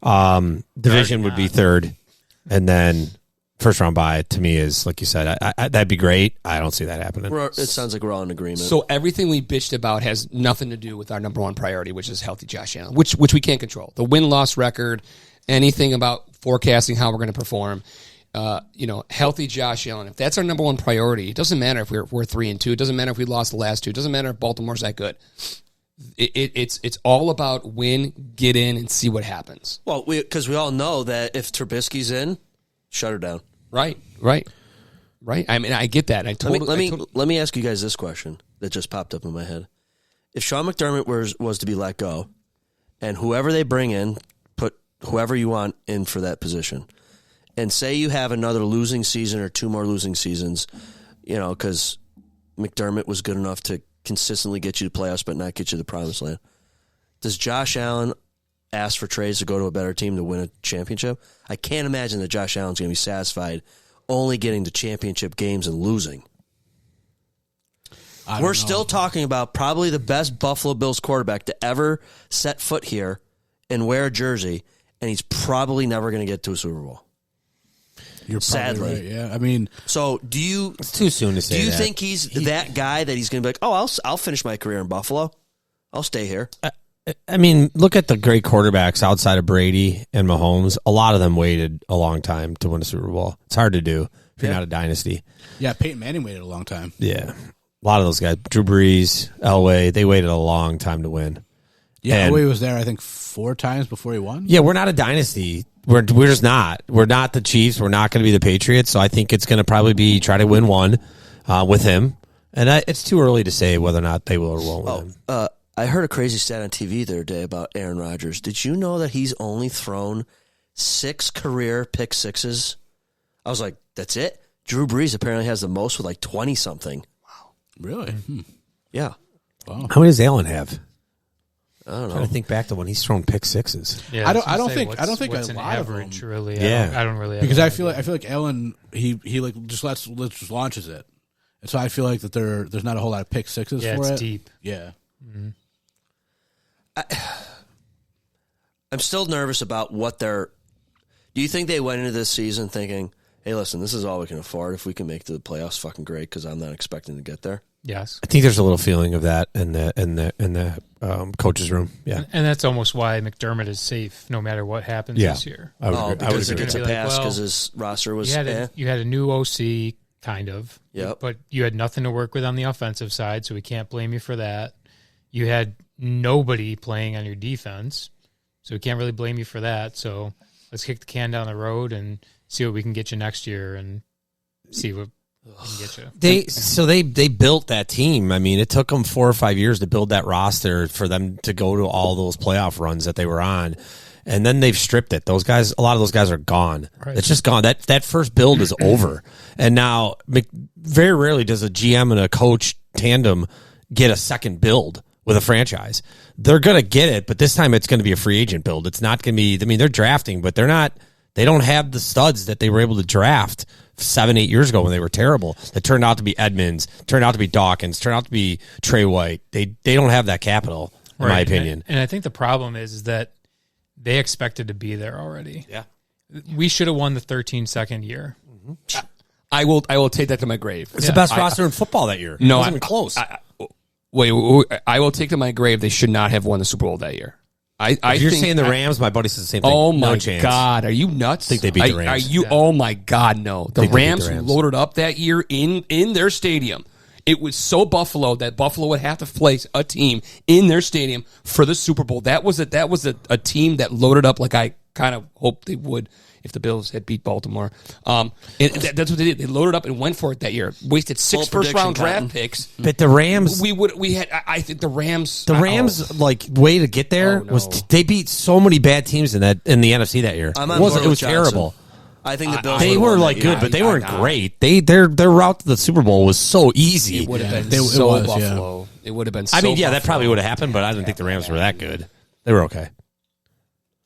Division would be 3rd, and then first round bye to me is, like you said, that'd be great. I don't see that happening. It sounds like we're all in agreement. So everything we bitched about has nothing to do with our number one priority, which is healthy Josh Allen, which we can't control. The win-loss record, anything about forecasting how we're going to perform. Healthy Josh Allen. If that's our number one priority, it doesn't matter if we're 3-2. It doesn't matter if we lost the last 2. It doesn't matter if Baltimore's that good. It's all about win, get in, and see what happens. Well, because we all know that if Trubisky's in, shut her down. Right. I mean, I get that. Let me ask you guys this question that just popped up in my head. If Sean McDermott was to be let go, and whoever they bring in, put whoever you want in for that position, and say you have another losing season or 2 more losing seasons, because McDermott was good enough to consistently get you to playoffs but not get you to the promised land. Does Josh Allen ask for trades to go to a better team to win a championship? I can't imagine that Josh Allen's going to be satisfied only getting to championship games and losing. We're still talking about probably the best Buffalo Bills quarterback to ever set foot here and wear a jersey, and he's probably never going to get to a Super Bowl. You're sadly right, yeah. I mean, so do you? It's too soon to say. Do you think he's that guy that he's going to be like, oh, I'll finish my career in Buffalo, I'll stay here? I mean, look at the great quarterbacks outside of Brady and Mahomes. A lot of them waited a long time to win a Super Bowl. It's hard to do if you're not a dynasty. Yeah, Peyton Manning waited a long time. Yeah, a lot of those guys, Drew Brees, Elway, they waited a long time to win. Yeah, Elway was there, I think, 4 times before he won. Yeah, we're not a dynasty. We're just not. We're not the Chiefs. We're not going to be the Patriots. So I think it's going to probably be try to win one with him. And it's too early to say whether or not they will or won't with him. I heard a crazy stat on TV the other day about Aaron Rodgers. Did you know that he's only thrown 6 career pick sixes? I was like, that's it? Drew Brees apparently has the most with like 20-something. Wow. Really? Yeah. Wow. How many does Allen have? I don't know. I'm trying to think back to when he's thrown pick sixes. Yeah, I don't think what's a an lot average of them. really. Yeah. I don't really because I feel like Allen he like just launches it, and so I feel like that there's not a whole lot of pick sixes for it's it. deep. Yeah. Mm-hmm. I'm still nervous about what they're. Do you think they went into this season thinking, "Hey, listen, this is all we can afford. If we can make it to the playoffs, fucking great." Because I'm not expecting to get there. Yes, I think there's a little feeling of that in the coach's room. Yeah, and that's almost why McDermott is safe no matter what happens this year. I would agree. Because it gets a Be like, pass because well, his roster was. You had a new OC, kind of. Yep. But you had nothing to work with on the offensive side, so we can't blame you for that. You had nobody playing on your defense, So we can't really blame you for that. So let's kick the can down the road and see what we can get you next year and see what we can get you. They built that team. I mean, it took them 4 or 5 years to build that roster for them to go to all those playoff runs that they were on. And then they've stripped it. Those guys, a lot of those guys are gone. Right. It's just gone. That first build is over. And now, very rarely does a GM and a coach tandem get a second build with a franchise. They're going to get it, but this time it's going to be a free agent build. It's not going to be, I mean, they're drafting, but they don't have the studs that they were able to draft 7-8 years ago when they were terrible. That turned out to be Edmonds, turned out to be Dawkins, turned out to be Trey White. They don't have that capital, in my opinion. And I think the problem is that they expected to be there already. Yeah. We should have won the 13-second year. Mm-hmm. I will take that to my grave. It's the best roster in football that year. No, it wasn't even close. Wait, I will take to my grave they should not have won the Super Bowl that year. If you're saying the Rams, my buddy says the same thing. Oh my no chance. God, are you nuts? I think they beat the Rams. Are you? Oh my God, no. The Rams loaded up that year in their stadium. It was so Buffalo that Buffalo would have to place a team in their stadium for the Super Bowl. That was a team that loaded up like I kind of hoped they would if the Bills had beat Baltimore. That's what they did. They loaded up and went for it that year. Wasted 6 first-round draft picks. But the Rams, I think the Rams, way to get there was they beat so many bad teams in the NFC that year. I'm on board It was with terrible. I think the Bills. They were good, but they weren't great. Their route to the Super Bowl was so easy. It would have been so Buffalo. Yeah. It would have been. So Buffalo. That probably would have happened, but I didn't think the Rams were that good. They were okay,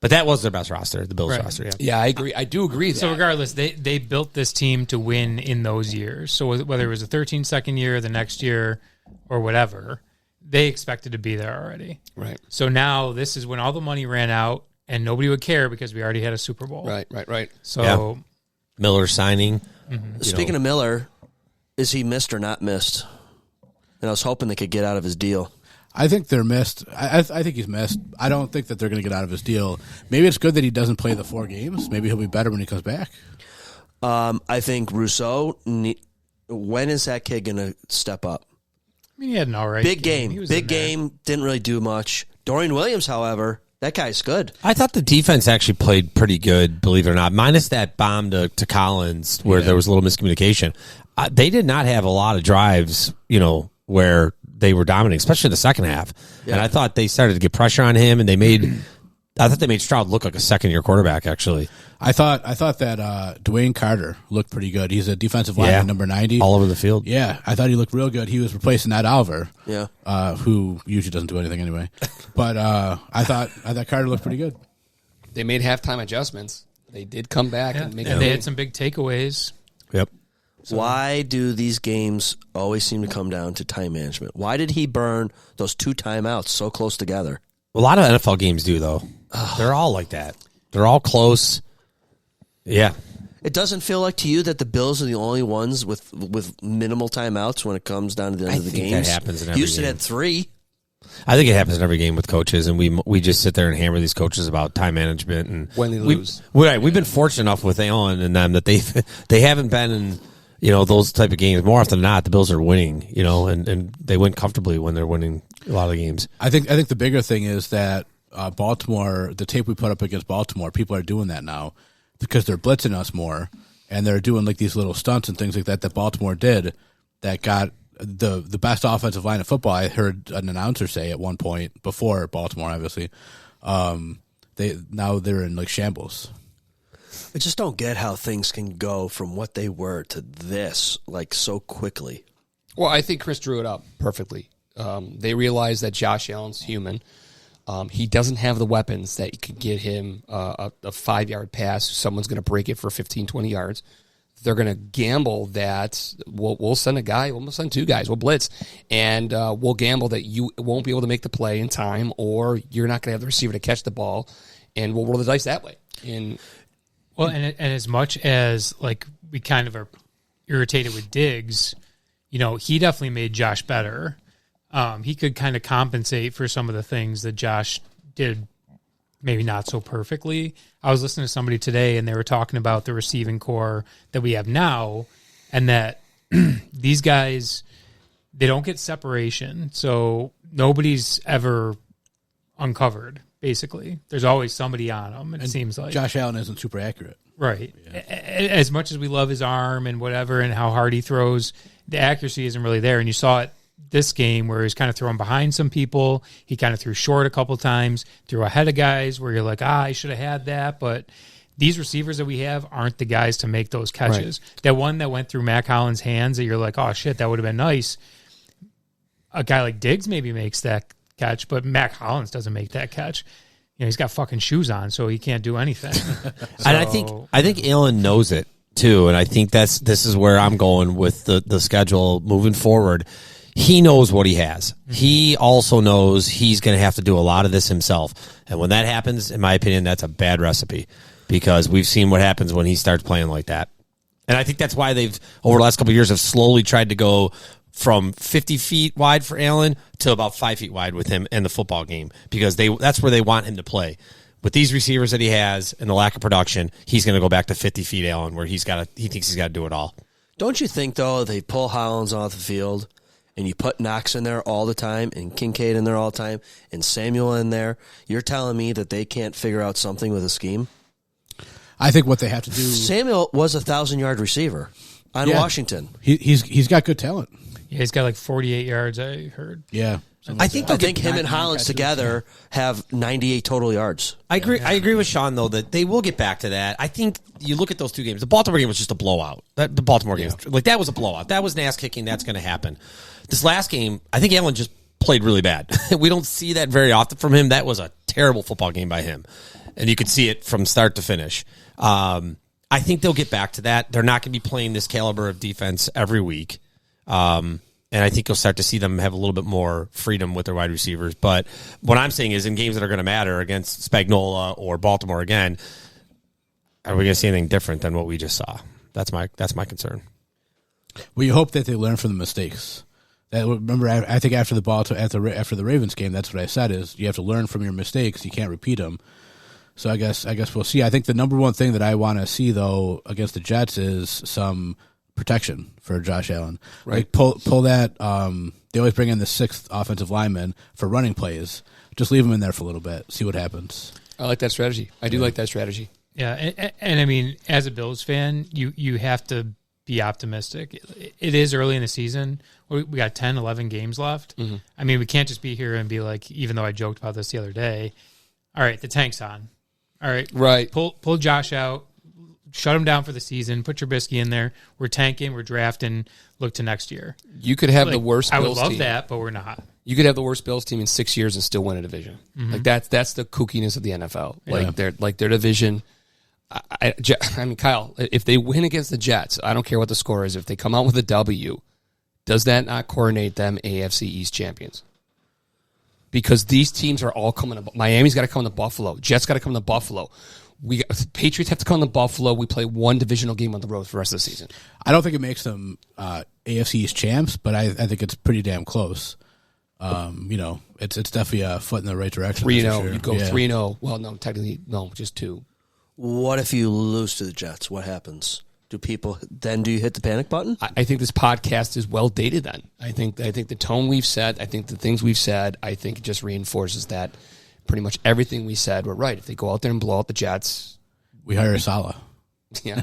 but that was their best roster, the Bills roster. Yeah. Yeah, I agree. I do agree. So regardless, they built this team to win in those years. So whether it was a 13-second year, the next year, or whatever, they expected to be there already. Right. So now this is when all the money ran out. And nobody would care because we already had a Super Bowl. Right. So Miller signing. Mm-hmm. Speaking of Miller, is he missed or not missed? And I was hoping they could get out of his deal. I think they're missed. I think he's missed. I don't think that they're going to get out of his deal. Maybe it's good that he doesn't play the 4 games. Maybe he'll be better when he comes back. I think Rousseau, when is that kid going to step up? I mean, he had an all right Big game. Didn't really do much. Dorian Williams, however, that guy's good. I thought the defense actually played pretty good, believe it or not, minus that bomb to Collins where there was a little miscommunication. They did not have a lot of drives, where they were dominating, especially in the second half. Yeah. And I thought they started to get pressure on him, and I thought they made Stroud look like a second-year quarterback, actually. I thought that Dwayne Carter looked pretty good. He's a defensive lineman, number 90. All over the field. Yeah, I thought he looked real good. He was replacing Ed Oliver, who usually doesn't do anything anyway. But I thought Carter looked pretty good. They made halftime adjustments. They did come back and make. And they had some big takeaways. Yep. So. Why do these games always seem to come down to time management? Why did he burn those 2 timeouts so close together? A lot of NFL games do, though. They're all like that. They're all close. Yeah. It doesn't feel like to you that the Bills are the only ones with minimal timeouts when it comes down to the end of the games? That happens in every Houston game. had 3. I think it happens in every game with coaches, and we just sit there and hammer these coaches about time management and when they lose. We've been fortunate enough with Allen and them that they haven't been in those type of games. More often than not, the Bills are winning, and they win comfortably when they're winning a lot of the games. I think the bigger thing is that Baltimore, the tape we put up against Baltimore, people are doing that now because they're blitzing us more, and they're doing like these little stunts and things like that Baltimore did that got the best offensive line of football. I heard an announcer say at one point before Baltimore, obviously, they're in like shambles. I just don't get how things can go from what they were to this like so quickly. Well, I think Chris drew it up perfectly. They realized that Josh Allen's human. He doesn't have the weapons that could get him a 5-yard pass. Someone's going to break it for 15, 20 yards. They're going to gamble that we'll send a guy, we'll send 2 guys, we'll blitz, and we'll gamble that you won't be able to make the play in time, or you're not going to have the receiver to catch the ball, and we'll roll the dice that way. And as much as like we kind of are irritated with Diggs, he definitely made Josh better. He could kind of compensate for some of the things that Josh did maybe not so perfectly. I was listening to somebody today, and they were talking about the receiving core that we have now, and that these guys, they don't get separation. So nobody's ever uncovered. Basically, there's always somebody on him. It seems like Josh Allen isn't super accurate. Right. Yeah. As much as we love his arm and whatever and how hard he throws, the accuracy isn't really there. And you saw it this game where he's kind of throwing behind some people. He kind of threw short a couple times, threw ahead of guys where you're like, I should have had that. But these receivers that we have aren't the guys to make those catches. Right. That one that went through Mac Hollins' hands that you're like, oh, shit, that would have been nice. A guy like Diggs maybe makes that catch, but Mac Hollins doesn't make that catch. You know, he's got fucking shoes on, so he can't do anything. And I think Allen knows it too, and I think this is where I'm going with the schedule moving forward. He knows what he has. Mm-hmm. He also knows he's going to have to do a lot of this himself, and when that happens, in my opinion, that's a bad recipe because we've seen what happens when he starts playing like that. And I think that's why they've over the last couple of years have slowly tried to go from 50 feet wide for Allen to about 5 feet wide with him in the football game because that's where they want him to play. With these receivers that he has and the lack of production, he's going to go back to 50 feet Allen where he thinks he's got to do it all. Don't you think, though, they pull Hollins off the field and you put Knox in there all the time and Kincaid in there all the time and Samuel in there, you're telling me that they can't figure out something with a scheme? I think what they have to do... Samuel was a 1,000-yard receiver on Washington. He's got good talent. Yeah, he's got like 48 yards, I heard. Yeah. I think him and Hollins together have 98 total yards. I agree. I agree with Sean though that they will get back to that. I think you look at those two games. The Baltimore game was just a blowout. The Baltimore game, that was a blowout. That was an ass kicking. That's going to happen. This last game, I think Allen just played really bad. We don't see that very often from him. That was a terrible football game by him, and you could see it from start to finish. I think they'll get back to that. They're not going to be playing this caliber of defense every week. And I think you'll start to see them have a little bit more freedom with their wide receivers. But what I'm saying is in games that are going to matter against Spagnuolo or Baltimore again, are we going to see anything different than what we just saw? That's my concern. Well, you hope that they learn from the mistakes. Remember, I think after the Ravens game, that's what I said is you have to learn from your mistakes. You can't repeat them. So I guess we'll see. I think the number one thing that I want to see though against the Jets is some protection for Josh Allen. Right. Like pull that. They always bring in the sixth offensive lineman for running plays. Just leave him in there for a little bit. See what happens. I like that strategy. I do like that strategy. Yeah, and I mean, as a Bills fan, you have to be optimistic. It is early in the season. We got 10, 11 games left. Mm-hmm. I mean, we can't just be here and be like, even though I joked about this the other day, all right, the tank's on. All right. Pull Josh out. Shut him down for the season. Put Trubisky in there. We're tanking. We're drafting. Look to next year. You could have the worst Bills team. I would love that, but we're not. You could have the worst Bills team in 6 years and still win a division. Mm-hmm. Like that's the kookiness of the NFL. Like their division. I mean, Kyle, if they win against the Jets, I don't care what the score is. If they come out with a W, does that not coordinate them AFC East champions? Because these teams are all coming to Miami's got to come to Buffalo. Jets got to come to Buffalo. Patriots have to come to Buffalo. We play one divisional game on the road for the rest of the season. I don't think it makes them AFC East champs, but I think it's pretty damn close. It's definitely a foot in the right direction. 3-0. Sure. You go 3-0. Well, no, technically, no, just 2. What if you lose to the Jets? What happens? Do you hit the panic button? I think this podcast is well dated then. I think the tone we've set, I think the things we've said, I think it just reinforces that pretty much everything we said we're right. If they go out there and blow out the Jets, we hire Salah. Yeah.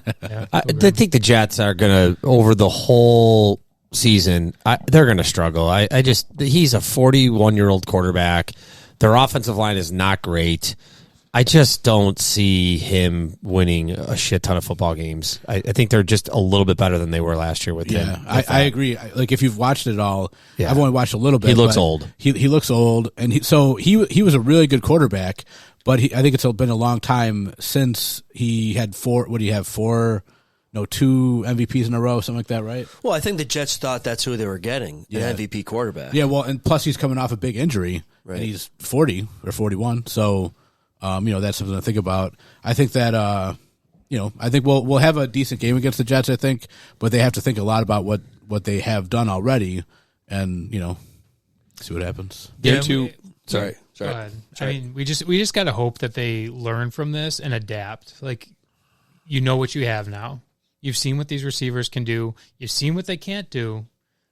I think the Jets are going to, over the whole season, they're going to struggle. He's a 41-year-old quarterback. Their offensive line is not great. I just don't see him winning a shit ton of football games. I think they're just a little bit better than they were last year with him. Yeah, I agree. Like if you've watched it all, I've only watched a little bit. He looks old. He looks old, and he was a really good quarterback. But I think it's been a long time since he had 2 MVPs in a row, something like that, right? Well, I think the Jets thought that's who they were getting, an MVP quarterback. Yeah, well, and plus he's coming off a big injury, right. And he's 40 or 41, so. That's something to think about. I think that, I think we'll have a decent game against the Jets, I think, but they have to think a lot about what they have done already and, see what happens. Sorry. I mean, we just got to hope that they learn from this and adapt. Like, what you have now. You've seen what these receivers can do. You've seen what they can't do.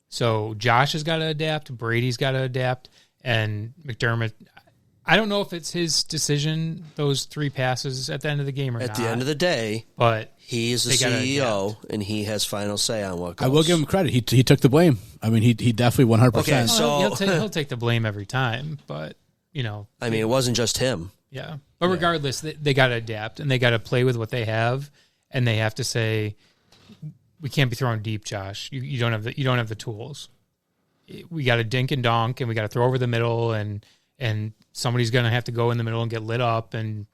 So Josh has got to adapt. Brady's got to adapt. And McDermott, I don't know if it's his decision, those 3 passes at the end of the game or not. At the end of the day, but he is the CEO, and he has final say on what goes. I will give him credit. He took the blame. I mean, he definitely 100%. Okay, so he'll take the blame every time, but, I mean, it wasn't just him. Yeah. But regardless, they got to adapt, and they got to play with what they have, and they have to say, we can't be throwing deep, Josh. You don't have the tools. We got to dink and donk, and we got to throw over the middle, and somebody's going to have to go in the middle and get lit up, and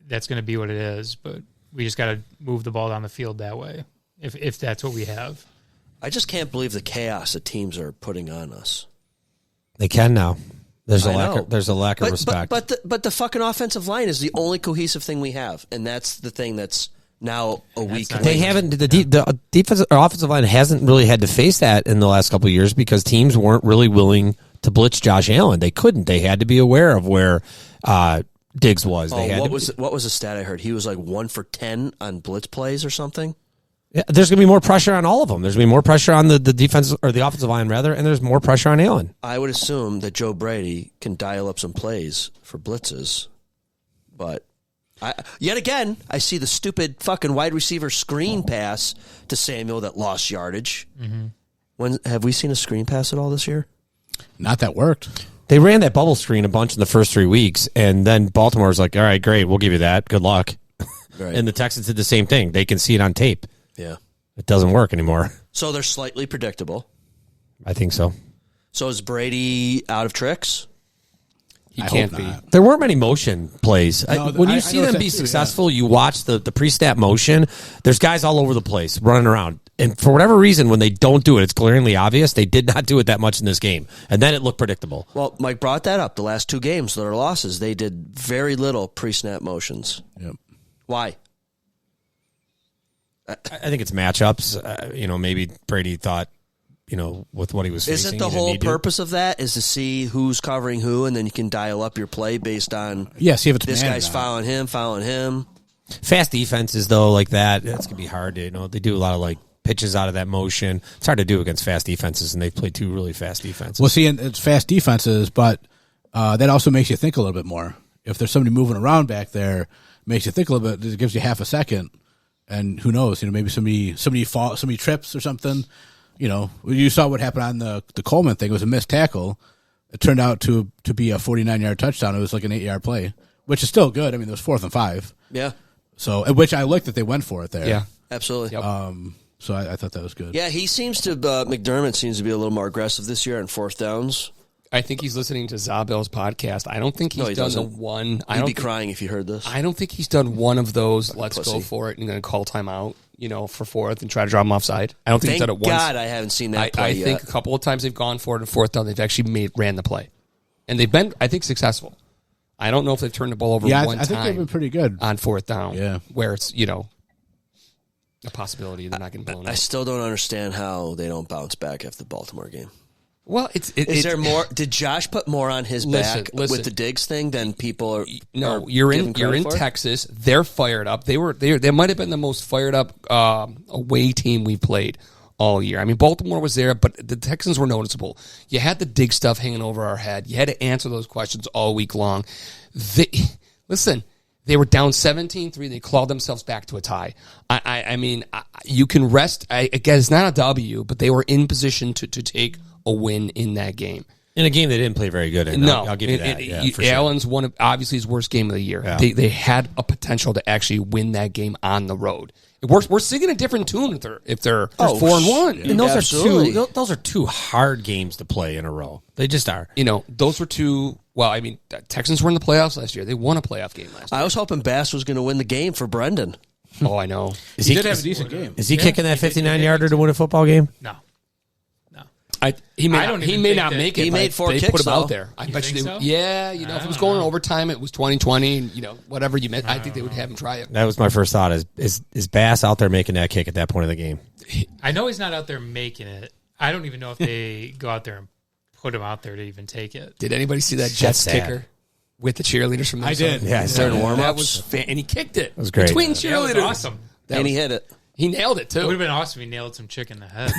that's going to be what it is. But we just got to move the ball down the field that way, if that's what we have. I just can't believe the chaos that teams are putting on us. They can now. There's a lack of respect. But the fucking offensive line is the only cohesive thing we have, and that's the thing that's now a week. They haven't. The defensive or offensive line hasn't really had to face that in the last couple of years because teams weren't really willing to blitz Josh Allen. They couldn't. They had to be aware of where Diggs was. What was the stat I heard? He was like 1 for 10 on blitz plays or something. Yeah, there's going to be more pressure on all of them. There's going to be more pressure on the defense or the offensive line rather, and there's more pressure on Allen. I would assume that Joe Brady can dial up some plays for blitzes, but yet again, I see the stupid fucking wide receiver screen pass to Samuel that lost yardage. Mm-hmm. When have we seen a screen pass at all this year? Not that worked. They ran that bubble screen a bunch in the first 3 weeks, and then Baltimore was like, all right, great, we'll give you that. Good luck. Right. And the Texans did the same thing. They can see it on tape. Yeah. It doesn't work anymore. So they're slightly predictable. I think so. So is Brady out of tricks? He can't be. There weren't many motion plays. No, when you I see noticed them that be too, successful, you watch the pre-snap motion. There's guys all over the place running around. And for whatever reason, when they don't do it, it's glaringly obvious. They did not do it that much in this game. And then it looked predictable. Well, Mike brought that up. The last 2 games that are losses, they did very little pre-snap motions. Yep. Why? I think it's matchups. Maybe Brady thought, with what he was facing. Isn't the whole purpose of that is to see who's covering who, and then you can dial up your play based on see if it's this man or guy's not. following him. Fast defenses, though, like that, that's going to be hard. They do a lot of, pitches out of that motion. It's hard to do against fast defenses, and they've played 2 really fast defenses. Well, see, and it's fast defenses, but that also makes you think a little bit more. If there's somebody moving around back there, it makes you think a little bit. It gives you half a second. And who knows? Maybe somebody trips or something. You saw what happened on the Coleman thing. It was a missed tackle. It turned out to be a 49-yard touchdown. It was like an 8-yard play, which is still good. I mean, it was 4th and 5. Yeah. So, which I like that they went for it there. Yeah, absolutely. Yep. So I thought that was good. Yeah, he seems to. McDermott seems to be a little more aggressive this year on 4th downs. I think he's listening to ZaBillsPodcast. I don't think he's done the one. I'd be crying if you heard this. I don't think he's done one of those. Let's go for it and then call timeout. For 4th and try to draw him offside. I don't think he's done it once. God, I haven't seen that play yet. I think a couple of times they've gone for it on 4th down. They've actually ran the play, and they've been, I think, successful. I don't know if they've turned the ball over one time. I think they've been pretty good on 4th down. Yeah, where it's a possibility they're not getting blown up. I still don't understand how they don't bounce back after the Baltimore game. Well, is there more? Did Josh put more on his back with the Diggs thing than people are? No, you're in Texas. They're fired up. They might have been the most fired up away team we played all year. I mean, Baltimore was there, but the Texans were noticeable. You had the Diggs stuff hanging over our head. You had to answer those questions all week long. They were down 17-3. They clawed themselves back to a tie. I mean, you can rest. Again, it's not a W, but they were in position to take a win in that game. In a game they didn't play very good in. No. I'll give you that. Allen's one of, obviously, his worst game of the year. Yeah. They had a potential to actually win that game on the road. We're singing a different tune if they're 4-1. And those are 2 hard games to play in a row. They just are. Those were 2. Well, I mean, Texans were in the playoffs last year. They won a playoff game last year. I was hoping Bass was going to win the game for Brendon. Oh, I know. He did have a decent game. Is he kicking that 59-yarder to win a football game? No. He may not make it. He made 4 kicks. They put him out there. I bet you so? Yeah, if it was going in overtime, it was 2020, and whatever you meant. I think they would have him try it. That was my first thought. Is Bass out there making that kick at that point of the game? I know he's not out there making it. I don't even know if they go out there and put him out there to even take it. Did anybody see that Jets kicker with the cheerleaders from Minnesota? I did. Yeah, during warm-ups. That was and he kicked it. That was great. Between cheerleaders. That was awesome. And he hit it. He nailed it, It would too. have been awesome if he nailed some chick in the head.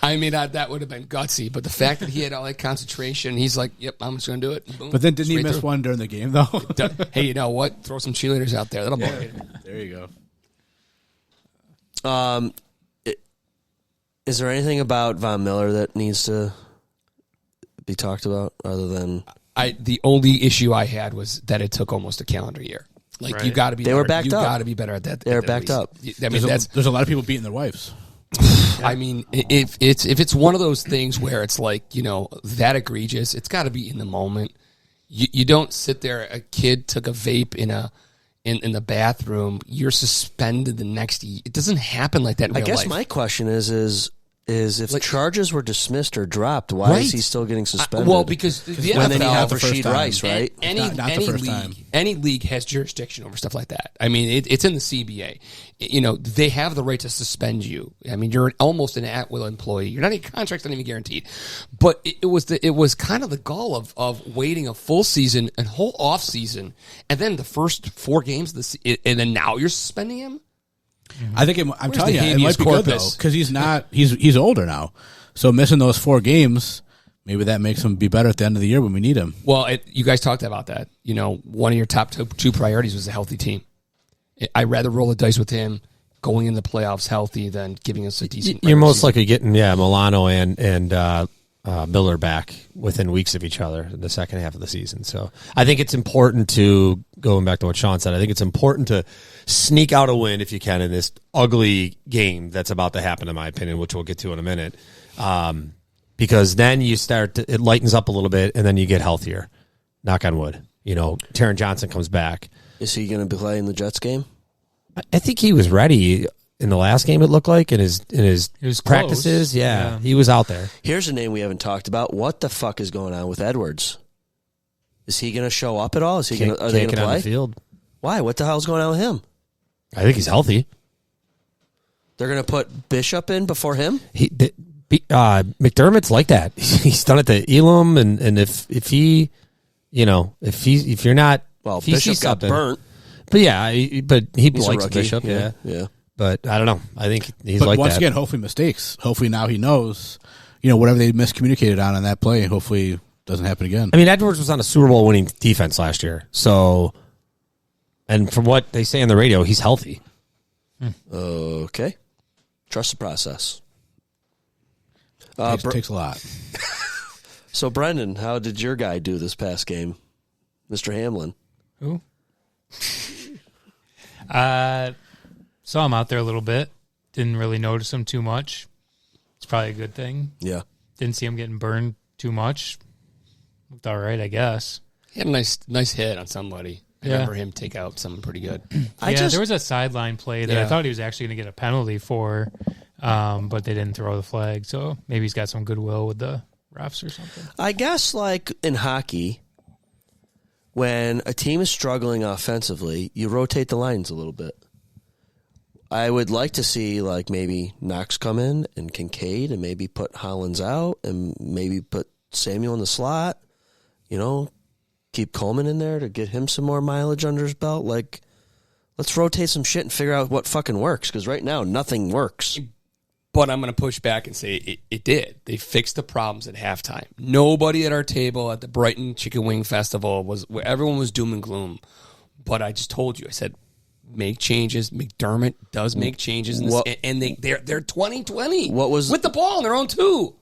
I mean, that would have been gutsy. But the fact that he had all that concentration, he's like, yep, I'm just going to do it. Boom, But then didn't he straight miss through. one during the game, though? Hey, you know what? Throw some cheerleaders out there. That'll motivate him. There you go. Is there anything about Von Miller that needs to be talked about other than The only issue I had was that it took almost a calendar year. Like Right. you got to be. They were better. backed you up. got to be better at that. They were at that backed least. up. I mean, There's a lot of people beating their wives. I mean, if it's one of those things where it's like, that egregious, it's got to be in the moment. You don't sit there. A kid took a vape in the bathroom. You're suspended the next. It doesn't happen like that in I real guess life. my question is if Like- charges were dismissed or dropped, why is he still getting suspended? Well, because the when then you NFL, have the first Rasheed time. Rice, right? Any Not the any first league, time. any league has jurisdiction over stuff like that. I mean, it's in the CBA. They have the right to suspend you. I mean, you're almost an at-will employee. You're not even contract's not even guaranteed. But it was kind of the gall of waiting a full season, a whole off season, and then the first 4 games of and then now you're suspending him. I think I'm Where's telling the you, it habeas might be good though corpus? because he's older now. So missing those 4 games, maybe that makes him be better at the end of the year when we need him. Well, you guys talked about that. One of your top 2 priorities was a healthy team. I'd rather roll the dice with him going in the playoffs healthy than giving us a decent. You're regular most season. likely getting Milano and Miller back within weeks of each other in the second half of the season. So I think it's important to, going back to what Sean said, I think it's important to sneak out a win if you can in this ugly game that's about to happen, in my opinion, which we'll get to in a minute. Because then you it lightens up a little bit, and then you get healthier. Knock on wood. Taron Johnson comes back. Is he going to play in the Jets game? I think he was ready in the last game. It looked like in his was practices. close. Yeah, Yeah. he was out there. Here's a name we haven't talked about. What the fuck is going on with Edwards? Is he going to show up at all? Are they going Can't to get on play? the field. Why? What the hell's going on with him? I think he's healthy. They're going to put Bishop in before him? McDermott's like that. He's done it to Elam, and if he, if you're not, Well, if he Bishop sees got something- burnt. But yeah, he He's a likes rookie. Bishop. Yeah. Yeah. But I don't know. I think he's But like once that. again, hopefully mistakes. Hopefully now he knows, whatever they miscommunicated on that play, hopefully doesn't happen again. I mean, Edwards was on a Super Bowl winning defense last year. So, and from what they say on the radio, he's healthy. Okay. Trust the process. Takes a lot. So, Brendon, how did your guy do this past game? Mr. Hamlin. Who? Saw him out there a little bit. Didn't really notice him too much. It's probably a good thing. Yeah. Didn't see him getting burned too much. Looked all right, I guess. He had a nice hit on somebody. I Yeah. remember him take out someone pretty good. There was a sideline play that I Yeah. thought he was actually going to get a penalty for, but they didn't throw the flag. So maybe he's got some goodwill with the refs or something. I guess, like in hockey, when a team is struggling offensively, you rotate the lines a little bit. I would like to see, like, maybe Knox come in and Kincaid and maybe put Hollins out and maybe put Samuel in the slot. Keep Coleman in there to get him some more mileage under his belt. Like, let's rotate some shit and figure out what fucking works, because right now nothing works. But I'm going to push back and say it did. They fixed the problems at halftime. Nobody at our table at the Brighton Chicken Wing Festival everyone was doom and gloom. But I just told you, I said, make changes. McDermott does make changes, in this, and they're 2020. What was with the ball on their own too?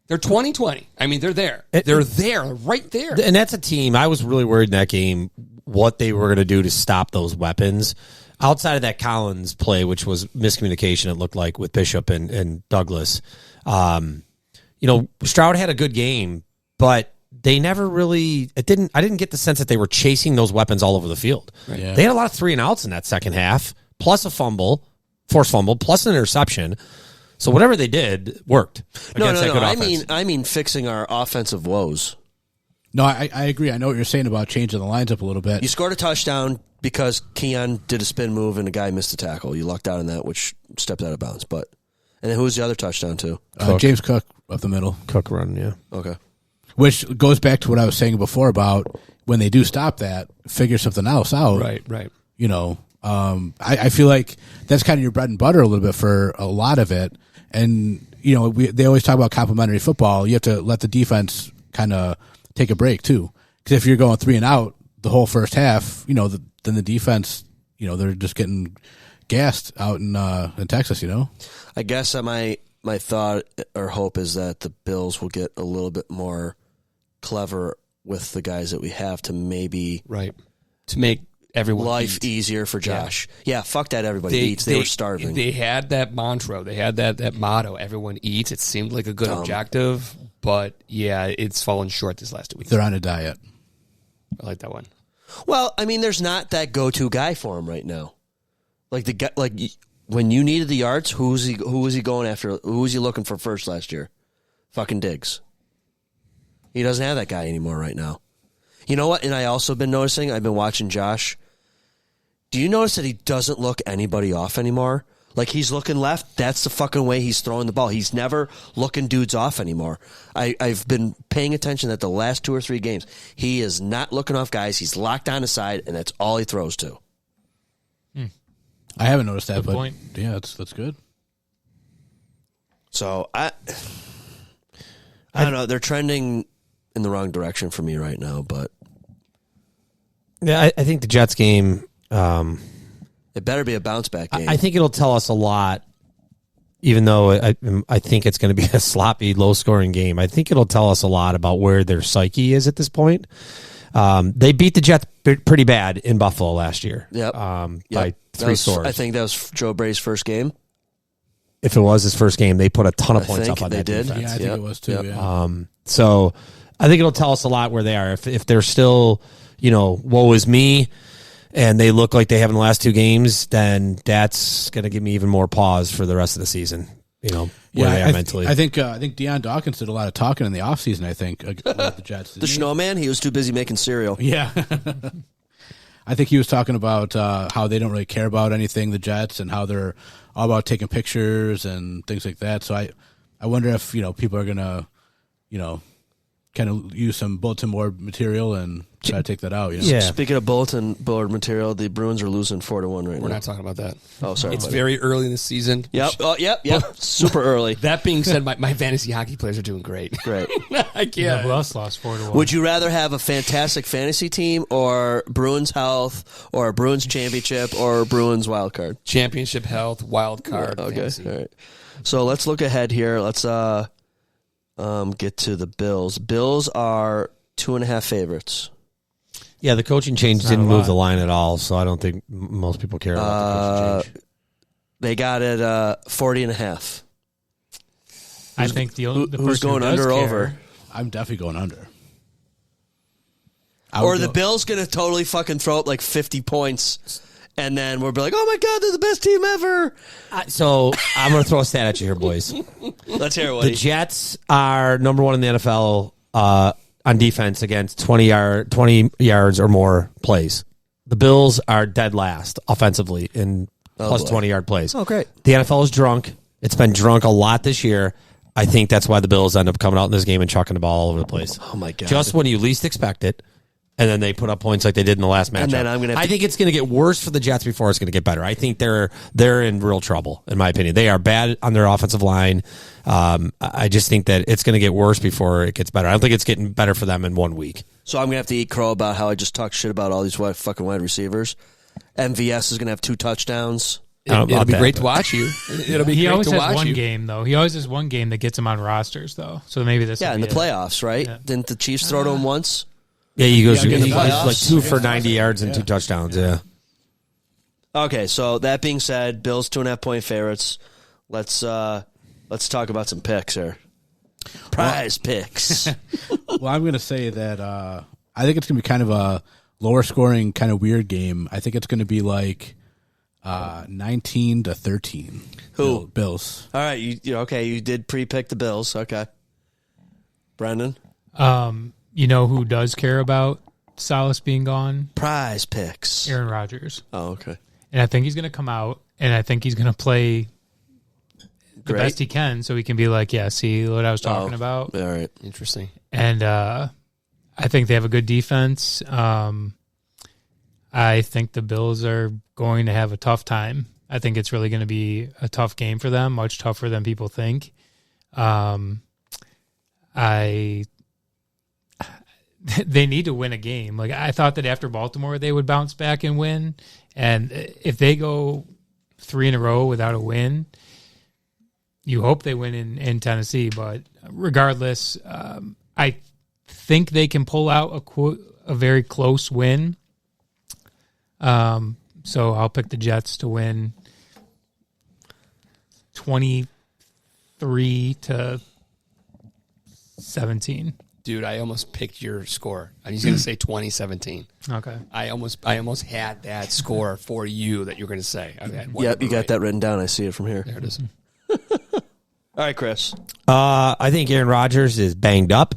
They're 2020. I mean, they're there. They're there, right there. And that's a team. I was really worried in that game what they were going to do to stop those weapons. Outside of that Collins play, which was miscommunication, it looked like, with Bishop and Douglas. Stroud had a good game, but they never really. I didn't get the sense that they were chasing those weapons all over the field. Right. Yeah. They had a lot of 3-and-outs in that second half, plus a forced fumble, plus an interception. So whatever they did worked. No. against that good offense. I mean fixing our offensive woes. No, I agree. I know what you're saying about changing the lines up a little bit. You scored a touchdown because Keon did a spin move and a guy missed a tackle. You lucked out on that, which stepped out of bounds. And then who was the other touchdown to? James Cook up the middle. Cook run, yeah. Okay. Which goes back to what I was saying before about when they do stop that, figure something else out. Right. I feel like that's kind of your bread and butter a little bit for a lot of it. And, they always talk about complementary football. You have to let the defense kind of take a break, too. Because if you're going 3 and out the whole first half, then the defense, they're just getting gassed out in Texas, I guess my thought or hope is that the Bills will get a little bit more clever with the guys that we have to maybe to make everyone life eat. Easier for Josh. Yeah, fuck that. Everybody eats. They were starving. They had that mantra. They had that motto. Everyone eats. It seemed like a good objective, but yeah, it's fallen short this last 2 weeks. They're on a diet. I like that one. Well, I mean, there's not that go-to guy for him right now. Like the guy, when you needed the yards, who was he going after? Who was he looking for first last year? Fucking Diggs. He doesn't have that guy anymore right now. You know what? And I also been noticing. I've been watching Josh. Do you notice that he doesn't look anybody off anymore? Like he's looking left. That's the fucking way he's throwing the ball. He's never looking dudes off anymore. I've been paying attention that the last 2 or 3 games, he is not looking off guys. He's locked on his side, and that's all he throws to. I haven't noticed that, Good but point. yeah, that's good. So I don't know. They're trending in the wrong direction for me right now, but Yeah, I think the Jets game. it better be a bounce back game. I think it'll tell us a lot, even though I think it's going to be a sloppy, low scoring game. I think it'll tell us a lot about where their psyche is at this point. They beat the Jets pretty bad in Buffalo last year. Yep. By 3 scores. I think that was Joe Brady's first game. If it was his first game, they put a ton of points think up on they that did. defense. Yeah, I think it was too. Yep. Yeah. So I think it'll tell us a lot where they are. If they're still, woe is me, and they look like they have in the last 2 games, then that's going to give me even more pause for the rest of the season. Where they are mentally. I think Deion Dawkins did a lot of talking in the offseason, I think, with the Jets. The snowman, he was too busy making cereal. Yeah. I think he was talking about how they don't really care about anything, the Jets, and how they're all about taking pictures and things like that. So I wonder if, people are going to, kind of use some bulletin board material and try to take that out. Yeah. Speaking of bulletin board material, the Bruins are losing 4-1 right now. We're not talking about that. Oh, sorry. It's buddy. very early in the season. Yep. Oh, yep. Super early. That being said, my fantasy hockey players are doing great. Great. Yeah, I can't. who else lost 4-1? Would you rather have a fantastic fantasy team or Bruins health or a Bruins championship or a Bruins wild card? Championship health, wild card. Okay. fantasy. All right. So let's look ahead here. Let's get to the Bills. Bills are 2.5 favorites. Yeah, the coaching change It's not didn't a move lot. the line at all, so I don't think most people care about the coaching change. They got it 40.5. I think the Who's person going who does under care, over? I'm definitely going under. Or the Bills going to totally fucking throw up like 50 points, and then we'll be like, oh my God, they're the best team ever. So I'm going to throw a stat at you here, boys. Let's hear it, The Woody. Jets are number 1 in the NFL on defense against 20 yards or more plays. The Bills are dead last offensively in plus boy. 20-yard plays. Oh, great. The NFL is drunk. It's been drunk a lot this year. I think that's why the Bills end up coming out in this game and chucking the ball all over the place. Oh, my God. Just when you least expect it, and then they put up points like they did in the last matchup. And then I'm gonna have I to- think it's going to get worse for the Jets before it's going to get better. I think they're in real trouble, in my opinion. They are bad on their offensive line. I just think that it's going to get worse before it gets better. I don't think it's getting better for them in 1 week. So I'm going to have to eat crow about how I just talked shit about all these fucking wide receivers. MVS is going to have 2 touchdowns. I don't know It'll about be that, great but- to watch you. It'll be He great always to has watch one you. game, though. He always has one game that gets him on rosters, though. So maybe this Yeah, will in be the playoffs, right? Yeah. Didn't the Chiefs throw to him once? Yeah, he goes Yeah, he's against the like playoffs. 2 for 90 yards and 2 touchdowns. Yeah. Okay, so that being said, Bills 2.5-point favorites. Let's talk about some picks here. Prize picks. Well, I'm going to say that I think it's going to be kind of a lower scoring, kind of weird game. I think it's going to be like 19-13. Who? Bills. All right, you did pre-pick the Bills. Okay. Brendon? You know who does care about Salas being gone? Prize picks. Aaron Rodgers. Oh, okay. And I think he's going to come out, and I think he's going to play the Great. best he can so he can be like, yeah, see what I was talking about. All right. Interesting. And I think they have a good defense. I I think the Bills are going to have a tough time. I think it's really going to be a tough game for them, much tougher than people think. They need to win a game. Like, I thought that after Baltimore they would bounce back and win, and if they go 3 in a row without a win, you hope they win in Tennessee. But regardless, I think they can pull out a very close win. So I'll pick the Jets to win 23-17. Dude, I almost picked your score. I was going to say 2017. Okay. I almost had that score for you that you were going to say. Yep, you got that written down. I see it from here. There it is. All right, Chris. I think Aaron Rodgers is banged up.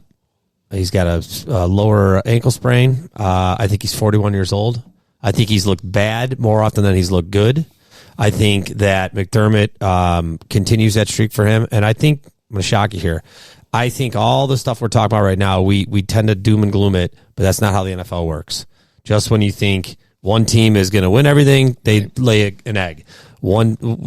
He's got a lower ankle sprain. I think he's 41 years old. I think he's looked bad more often than he's looked good. I think that McDermott continues that streak for him. And I think, I'm going to shock you here, I think all the stuff we're talking about right now, we tend to doom and gloom it, but that's not how the NFL works. Just when you think one team is going to win everything, they lay an egg.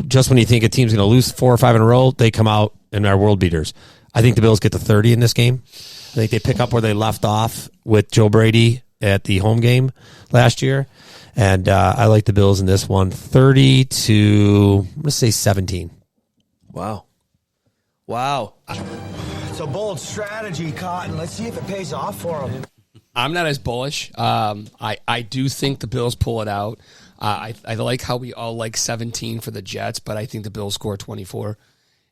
Just when you think a team's going to lose 4 or 5 in a row, they come out and are world beaters. I think the Bills get to 30 in this game. I think they pick up where they left off with Joe Brady at the home game last year. And I like the Bills in this one, 30 to, I'm going to say 17. Wow. It's a bold strategy, Cotton. Let's see if it pays off for them. I'm not as bullish. I do think the Bills pull it out. I like how we all like 17 for the Jets, but I think the Bills score 24.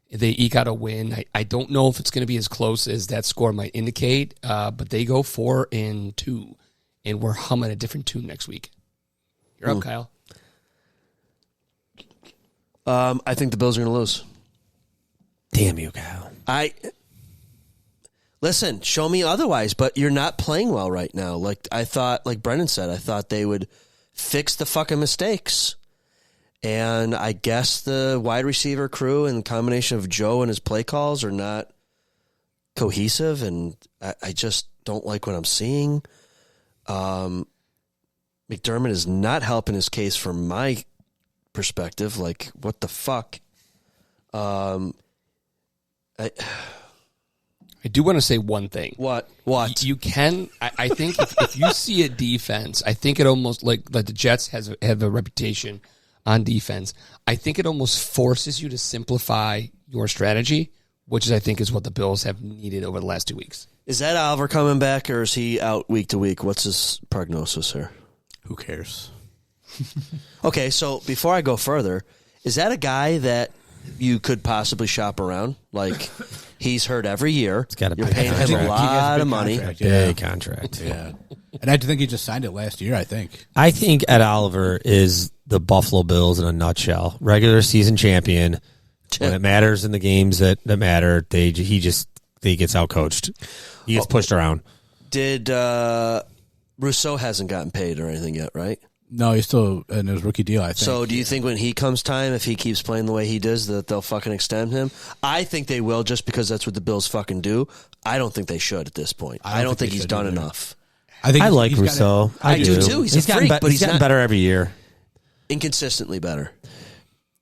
They eke out a win. I don't know if it's going to be as close as that score might indicate, but they go 4-2, and we're humming a different tune next week. You're up, Kyle. I think the Bills are going to lose. Damn you, Kyle. Listen, show me otherwise, but you're not playing well right now. Like I thought, like Brendon said, I thought they would fix the fucking mistakes. And I guess the wide receiver crew and the combination of Joe and his play calls are not cohesive, and I just don't like what I'm seeing. McDermott is not helping his case from my perspective. Like, what the fuck? I do want to say one thing. What? You can, I think if you see a defense, I think it almost, like the Jets have a reputation on defense. I think it almost forces you to simplify your strategy, which I think is what the Bills have needed over the last 2 weeks. Is that Oliver coming back, or is he out week to week? What's his prognosis here? Who cares? Okay, so before I go further, is that a guy that you could possibly shop around? Like, he's hurt every year. Got You're paying him a lot of money. Big contract. Yeah. And I think he just signed it last year, I think. I think Ed Oliver is the Buffalo Bills in a nutshell. Regular season champion. When it matters in the games that matter, he gets outcoached. He gets pushed around. Did Rousseau hasn't gotten paid or anything yet, right? No, he's still in his rookie deal, I think. So do you think when he comes time, if he keeps playing the way he does, that they'll fucking extend him? I think they will, just because that's what the Bills fucking do. I don't think they should at this point. I don't think he's done enough. I like Rousseau. I do too. He's a freak, but he's gotten not better every year. Inconsistently better.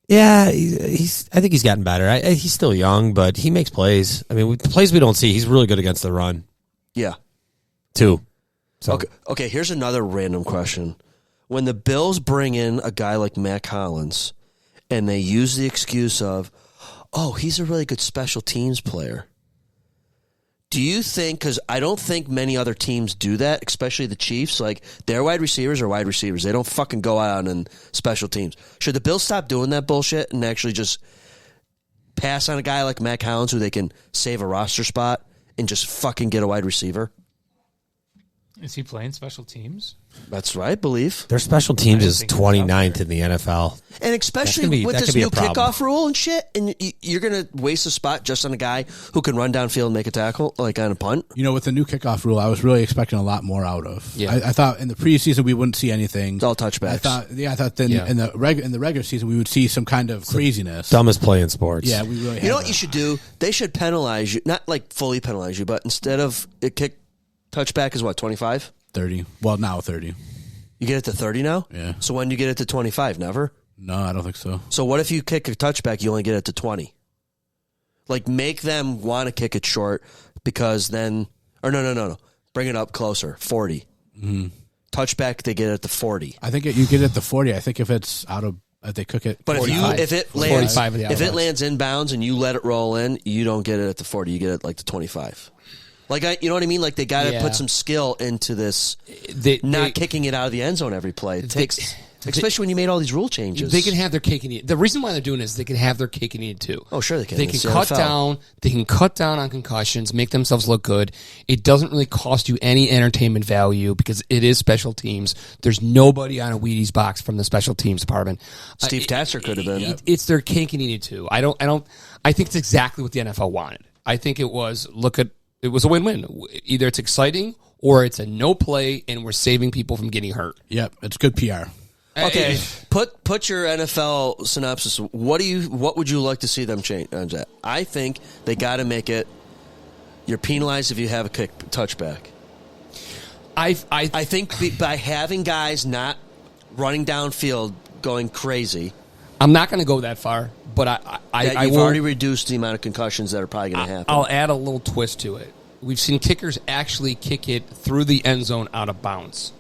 Yeah, I think he's gotten better. He's still young, but he makes plays. I mean, the plays we don't see, he's really good against the run. Yeah. Too. So. Okay, here's another random question. When the Bills bring in a guy like Matt Collins and they use the excuse of, oh, he's a really good special teams player, do you think, because I don't think many other teams do that, especially the Chiefs, like their wide receivers are wide receivers. They don't fucking go out on special teams. Should the Bills stop doing that bullshit and actually just pass on a guy like Matt Collins who they can save a roster spot and just fucking get a wide receiver? Is he playing special teams? That's right, I believe. Their special teams is 29th in the NFL. And especially with this new kickoff rule and shit, and you're going to waste a spot just on a guy who can run downfield and make a tackle, like on a punt? You know, with the new kickoff rule, I was really expecting a lot more out of. Yeah. I thought in the preseason we wouldn't see anything. It's all touchbacks. I thought then in the regular season we would see some kind of craziness. Dumbest play in sports. Yeah, we really. You know what you should do? They should penalize you, not like fully penalize you, but instead of a kick touchback is what, 25? 30. Well, now 30. You get it to 30 now? Yeah. So when do you get it to 25? Never? No, I don't think so. So what if you kick a touchback, you only get it to 20? Like, make them want to kick it short because then... Or no. Bring it up closer. 40. Mm-hmm. Touchback, they get it to 40. I think you get it to 40. I think if it's out of... If they cook it... But 45. if it lands 45 of the if it outbounds. lands inbounds and you let it roll in, you don't get it at the 40. You get it like the 25. Like, you know what I mean? Like, they got to Yeah. put some skill into this, They kicking it out of the end zone every play. It takes, especially when you made all these rule changes. They can have their cake and eat. The reason why they're doing this is they can have their cake and eat it too. Oh, sure they can. They It's can the cut NFL. down. They can cut down on concussions, make themselves look good. It doesn't really cost you any entertainment value because it is special teams. There's nobody on a Wheaties box from the special teams department. Steve Tasser could have been. It's their cake and eat it too. I think it's exactly what the NFL wanted. I think it was it was a win-win. Either it's exciting or it's a no play and we're saving people from getting hurt. Yep, it's good PR. Okay, put your NFL synopsis. What would you like to see them change? I think they got to make it. You're penalized if you have a kick touchback. I think by having guys not running downfield going crazy. I'm not going to go that far, but I You've will. already reduced the amount of concussions that are probably going to happen. I'll add a little twist to it. We've seen kickers actually kick it through the end zone out of bounds.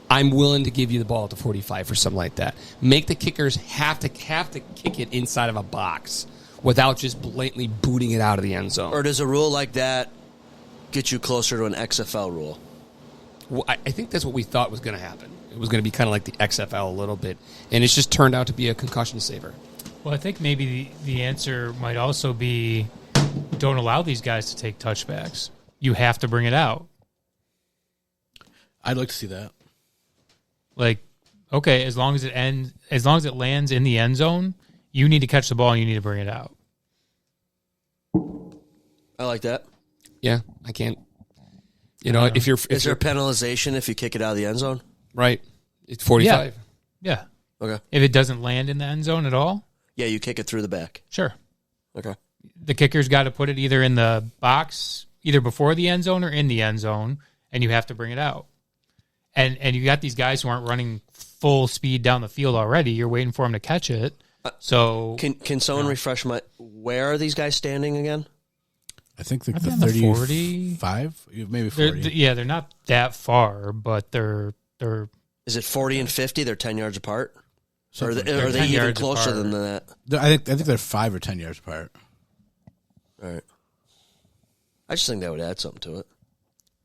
I'm willing to give you the ball at the 45 or something like that. Make the kickers have to kick it inside of a box without just blatantly booting it out of the end zone. Or does a rule like that get you closer to an XFL rule? Well, I think that's what we thought was going to happen. It was going to be kind of like the XFL a little bit, and it's just turned out to be a concussion saver. Well, I think maybe the answer might also be don't allow these guys to take touchbacks. You have to bring it out. I'd like to see that. Like, okay, as long as it lands in the end zone, you need to catch the ball and you need to bring it out. I like that. Yeah, I can't. You know, if Is there you're penalization if you kick it out of the end zone? right, it's 45. Yeah. Okay. If it doesn't land in the end zone at all, Yeah, you kick it through the back. sure. Okay. The kicker's got to put it either in the box, either before the end zone or in the end zone, and you have to bring it out. And you got these guys who aren't running full speed down the field already. You're waiting for them to catch it. So Can someone refresh where are these guys standing again? I think the Aren't they on the 35, maybe 40. they're not that far, but they're Is it 40 and 50? They're 10 yards apart? Or are Something they, like are that. they 10 even yards closer apart. than that? I think they're 5 or 10 yards apart. All right. I just think that would add something to it.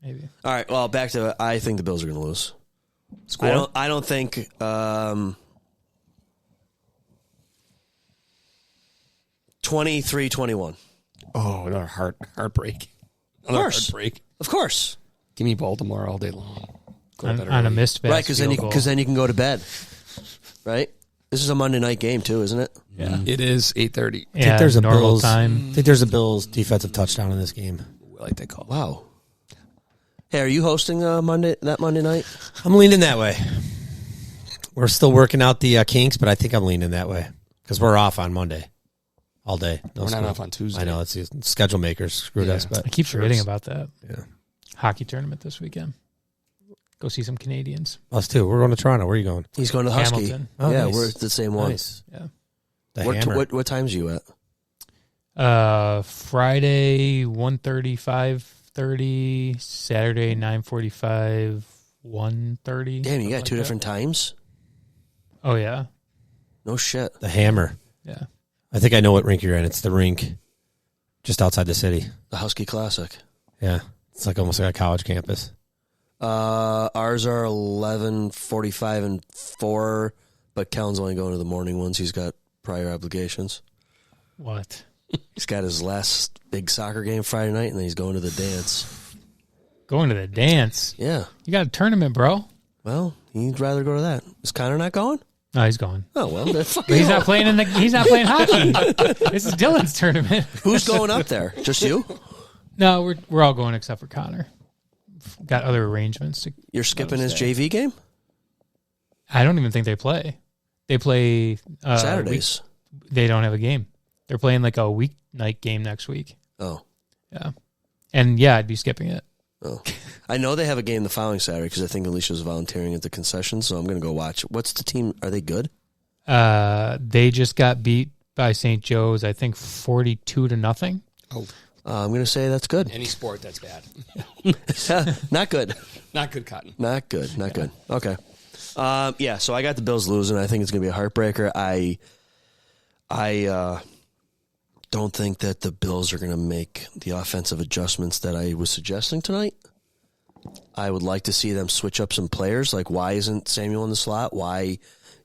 maybe. All right. Well, back to I think the Bills are going to lose. Score? I don't think 23-21. Oh, another heartbreak. Of course. Heartbreak. Of course. Give me Baltimore all day long. Go to bed On a early. missed pass Right, because then you can go to bed. Right? This is a Monday night game too, isn't it? Yeah. It is 8:30. I think there's a normal Bills time. I think there's a Bills defensive touchdown in this game. I like that call. Wow. Hey, are you hosting Monday night? I'm leaning that way. We're still working out the kinks, but I think I'm leaning that way because we're off on Monday all day. No We're not school. off on Tuesday. I know it's the schedule makers screwed Yeah. us, but I keep forgetting about that. Yeah. Hockey tournament this weekend. Go see some Canadians. Us too. We're going to Toronto. Where are you going? He's going to the Husky. Hamilton. Oh, yeah, nice. we're at the same one. Nice. Yeah. The Hammer. What times are you at? Friday 1:30, 5:30. Saturday 9:45, 1:30. Damn, you got something two like different times? that. Oh yeah, No shit. The Hammer. yeah. I think I know what rink you're in. It's the rink just outside the city. The Husky Classic. Yeah. It's like almost like a college campus. Ours are 11:45 and 4, but Kellen's only going to the morning ones. He's got prior obligations. What? He's got his last big soccer game Friday night, and then he's going to the dance. Going to the dance? Yeah. You got a tournament, bro? Well, he'd rather go to that. Is Connor not going? No, he's going. Oh well, then fuck But he's you. not playing He's not playing hockey. This is Dylan's tournament. Who's going up there? Just you? No, we're all going except for Connor. Got other arrangements. You're skipping his JV game? I don't even think they play. They play Saturdays. They don't have a game. They're playing like a weeknight game next week. Oh. Yeah. And yeah, I'd be skipping it. Oh. I know they have a game the following Saturday because I think Alicia's volunteering at the concession, so I'm going to go watch. What's the team? Are they good? They just got beat by St. Joe's, I think 42-0. Oh, I'm going to say that's good. any sport that's bad. Not good. Not good, Cotton. Not good. Not good. Okay. Yeah, so I got the Bills losing. I think it's going to be a heartbreaker. I don't think that the Bills are going to make the offensive adjustments that I was suggesting tonight. I would like to see them switch up some players. Like, why isn't Samuel in the slot? Why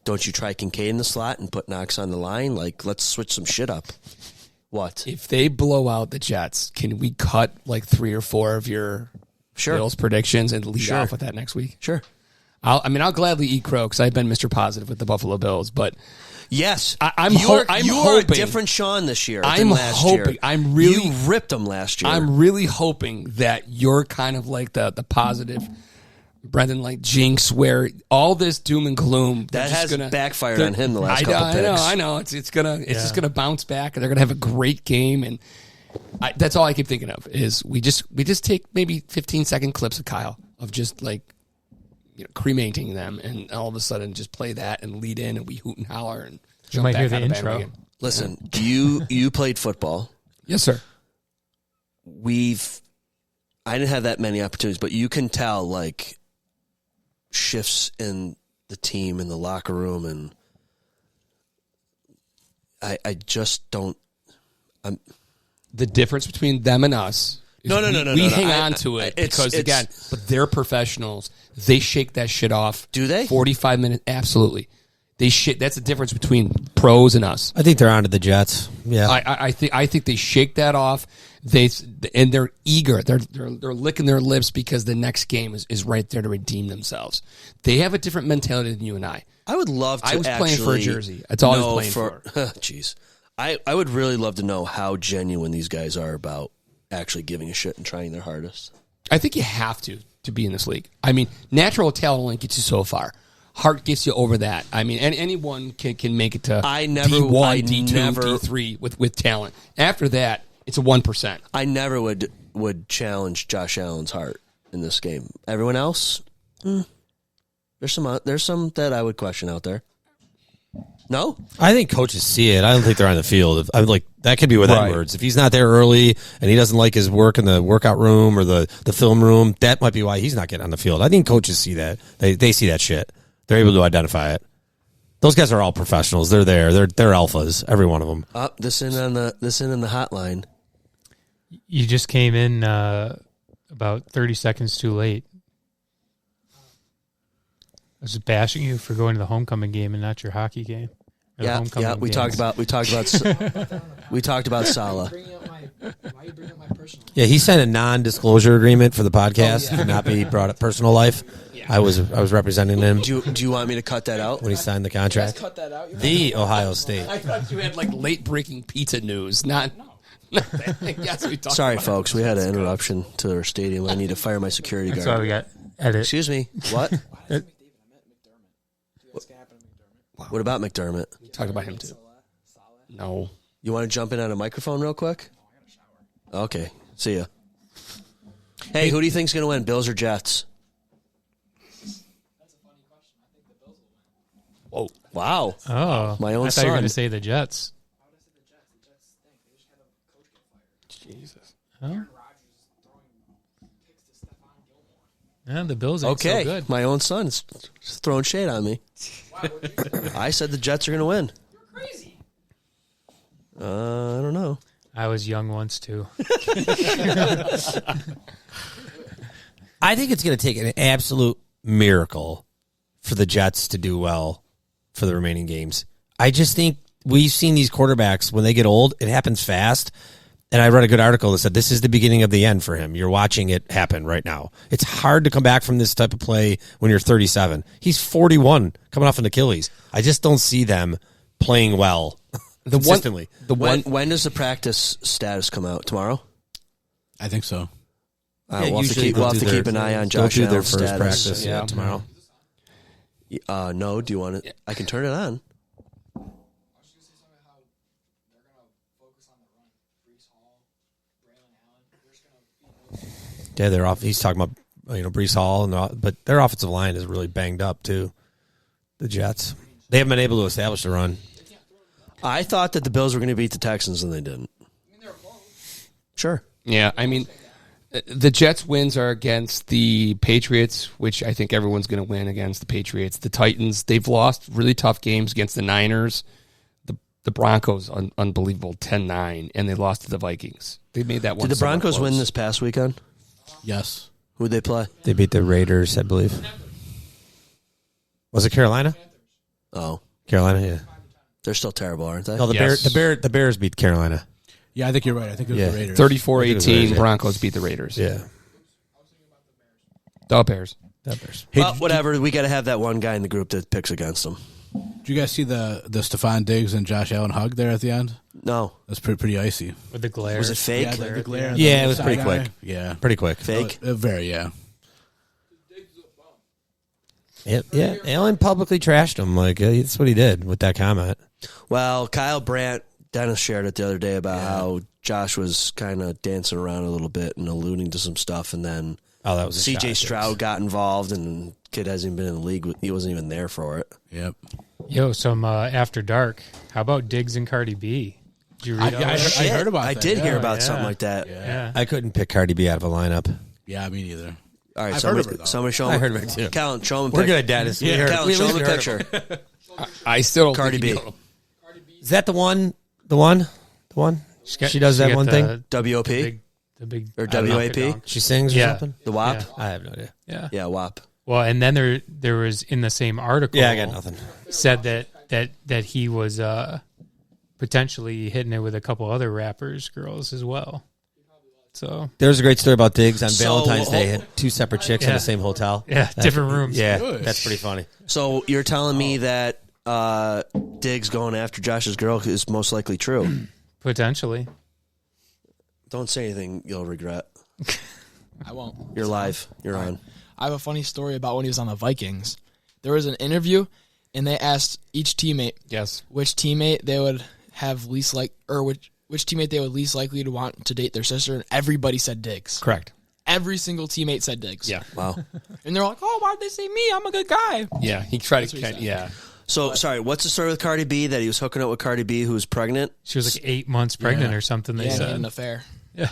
don't you try Kincaid in the slot and put Knox on the line? Like, let's switch some shit up. What? If they blow out the Jets, can we cut like 3 or 4 of your Bills predictions and lead off with that next week? Sure. I'll gladly eat crow because I've been Mr. Positive with the Buffalo Bills, but yes, I'm you are hoping a different Sean this year. Than last year. You ripped them last year. I'm really hoping that you're kind of like the positive Brendon, like jinx, where all this doom and gloom that has backfired on him the last couple picks. I know. It's just gonna bounce back, and they're gonna have a great game, and that's all I keep thinking of is we just take maybe 15-second clips of Kyle of just like. Cremating them, and all of a sudden just play that and lead in, and we hoot and holler and jump might back hear the on the intro. bandwagon. Listen, you played football. Yes, sir. I didn't have that many opportunities, but you can tell like shifts in the team in the locker room, and I just don't. The difference between them and us. No. We hang on to it because again, but they're professionals. They shake that shit off. Do they? 45 minutes, absolutely. That's the difference between pros and us. I think they're on to the Jets. Yeah, I think they shake that off. They're eager. They're licking their lips because the next game is right there to redeem themselves. They have a different mentality than you and I. I would love to. I was playing for a jersey. That's all I was playing for. Jeez, I would really love to know how genuine these guys are about actually giving a shit and trying their hardest. I think you have to be in this league. I mean, natural talent only gets you so far. Heart gets you over that. I mean, anyone can make it to D1, D2, D3 with talent. After that, it's a 1%. I never would challenge Josh Allen's heart in this game. Everyone else, there's some that I would question out there. No? I think coaches see it. I don't think they're on the field. I'm like, that could be with Edwards. If he's not there early and he doesn't like his work in the workout room or the film room, that might be why he's not getting on the field. I think coaches see that. They see that shit. They're able to identify it. Those guys are all professionals. They're there. They're alphas. Every one of them. This in on the hotline. You just came in about 30 seconds too late. I was bashing you for going to the homecoming game and not your hockey game. Yeah. We talked about Salah. Why you bring up my personal? Yeah, he signed a non-disclosure agreement for the podcast to not be brought up personal life. Yeah. I was representing him. Do you want me to cut that out when he signed the contract? Cut that out. The Ohio State. I thought you had like late breaking pizza news. Not. Yes, we talked. Sorry, about folks. We had an interruption to our stadium. I need to fire my security guard. That's why we got edit. Excuse me. What? What about McDermott? Talk about him too. No. You want to jump in on a microphone real quick? Okay. See ya. Hey, who do you think's going to win, Bills or Jets? That's a funny question. I think the Bills will win. Whoa. Wow. Oh. My own I thought you were son. going to say the Jets. How would I say the Jets? The Jets stink. They just had a coach get fired. Jesus. Aaron Rodgers is throwing picks to Stefon Gilmore. Yeah, the Bills ain't Okay. so good. My own son's throwing shade on me. Why would you? I said the Jets are going to win. You're crazy. I don't know. I was young once, too. I think it's going to take an absolute miracle for the Jets to do well for the remaining games. I just think we've seen these quarterbacks, when they get old, it happens fast. And I read a good article that said this is the beginning of the end for him. You're watching it happen right now. It's hard to come back from this type of play when you're 37. He's 41, coming off an Achilles. I just don't see them playing well consistently. When does the practice status come out? Tomorrow? I think so. We'll have to keep an eye on Josh They'll do their Allen's first status. practice tomorrow. No, do you want it? I can turn it on. I was just gonna say something how they're gonna focus on the run. Brees Hall, Braylon Allen. They're just gonna Yeah, they're off. He's talking about Breece Hall, but their offensive line is really banged up too. The Jets, they haven't been able to establish the run. I thought that the Bills were going to beat the Texans, and they didn't. Sure. Yeah, I mean, the Jets' wins are against the Patriots, which I think everyone's going to win against the Patriots. The Titans, they've lost really tough games against the Niners. The Broncos, unbelievable, 10-9, and they lost to the Vikings. They made that one. Did the Broncos win this past weekend? Yes. Who'd they play? They beat the Raiders, I believe. Was it Carolina? Oh. Carolina, yeah. They're still terrible, aren't they? No, the Bears beat Carolina. Yeah, I think you're right. I think it was the Raiders. 34-18, Broncos beat the Raiders. Yeah. The Bears. Hey, well, whatever. We got to have that one guy in the group that picks against them. Did you guys see the Stefon Diggs and Josh Allen hug there at the end? No. That's pretty icy. With the glare. Was it fake? Yeah, the glare. Yeah, it was pretty quick. Yeah. Pretty quick. Fake? Very, yeah. Yeah, Allen publicly trashed him. Like, that's what he did with that comment. Well, Kyle Brandt, Dennis shared it the other day about how Josh was kind of dancing around a little bit and alluding to some stuff, and then that was C.J. Stroud got involved, and kid hasn't been in the league. He wasn't even there for it. Yep. Yo, some After Dark. How about Diggs and Cardi B? Did you read I heard about that. I did hear about something like that. Yeah. I couldn't pick Cardi B out of a lineup. Yeah, me neither. All right, I've heard of her, though. somebody show him. I heard of it too. Callan, show him a We're picture. good, Dennis. Yeah. Callan, show him a heard of picture. I still don't Cardi think B. you know. Is that the one? The one? She does that one thing? WOP? The big Or I don't know. WAP? She sings or Yeah. something? The WAP? Yeah. I have no idea. Yeah. Yeah, WAP. Well, and then there was in the same article. Yeah, I got nothing. Said that he was potentially hitting it with a couple other rappers, girls as well. So There's a great story about Diggs on So- Valentine's Day. Had two separate chicks in the same hotel. yeah, different rooms. Yeah, Good. that's pretty funny. So you're telling me that Diggs going after Josh's girl is most likely true? Potentially. Don't say anything you'll regret. I won't. You're live. You're on. I have a funny story about when he was on the Vikings. There was an interview, and they asked each teammate which teammate they would have least which teammate they would least likely to want to date their sister, and everybody said Diggs. Correct. Every single teammate said Diggs. Yeah. Wow. And they're like, "Oh, why'd they say me? I'm a good guy." Yeah, he tried to what he catch. said. Yeah. So, sorry, what's the story with Cardi B? That he was hooking up with Cardi B, who was pregnant? She was like 8 months pregnant or something, they Yeah, he had said. an affair. Yeah.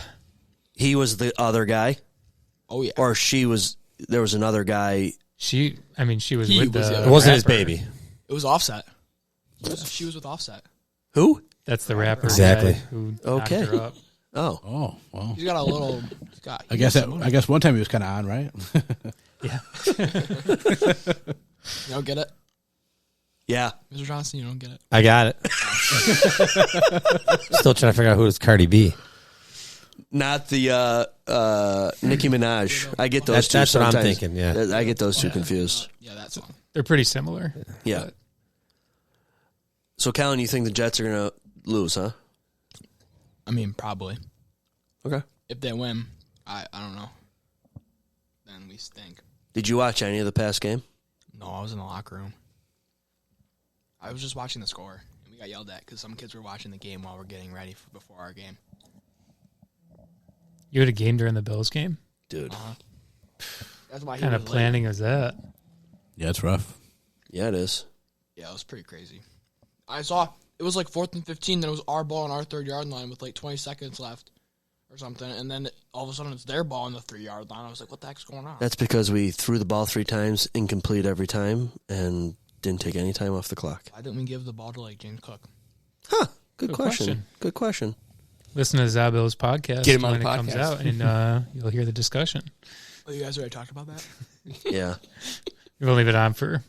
He was the other guy? Oh yeah. Or there was another guy. She was He with was the the It wasn't his rapper. baby. It was Offset. She was with Offset. Who? That's the rapper. Exactly. Guy who Okay. knocked her up. Oh. Oh, well. He's got a little. I guess one time he was kind of on, right? Yeah. You don't get it, Yeah. Mr. Johnson. You don't get it. I got it. Still trying to figure out who is Cardi B. Not the Nicki Minaj. I get those two That's what I'm sometimes. thinking, yeah. I get those two confused. Yeah, that song. They're pretty similar. Yeah. So, Callan, you think the Jets are going to lose, huh? I mean, probably. Okay. If they win, I don't know. Then we stink. Did you watch any of the past game? No, I was in the locker room. I was just watching the score, and we got yelled at because some kids were watching the game while we're getting ready before our game. You had a game during the Bills game? Dude. That's why What kind of planning is that? Yeah, it's rough. Yeah, it is. Yeah, it was pretty crazy. I saw it was like 4th and 15. Then it was our ball on our 3-yard line with like 20 seconds left or something, and then all of a sudden it's their ball on the 3-yard line. I was like, "What the heck's going on?" That's because we threw the ball 3 times, incomplete every time, and didn't take any time off the clock. Why didn't we give the ball to like James Cook? Huh. Good Good question. question. Good question. Listen to ZaBillsPodcast Get him on when the it comes podcast. out, and you'll hear the discussion. Oh, you guys already talked about that? Yeah. We've only been on for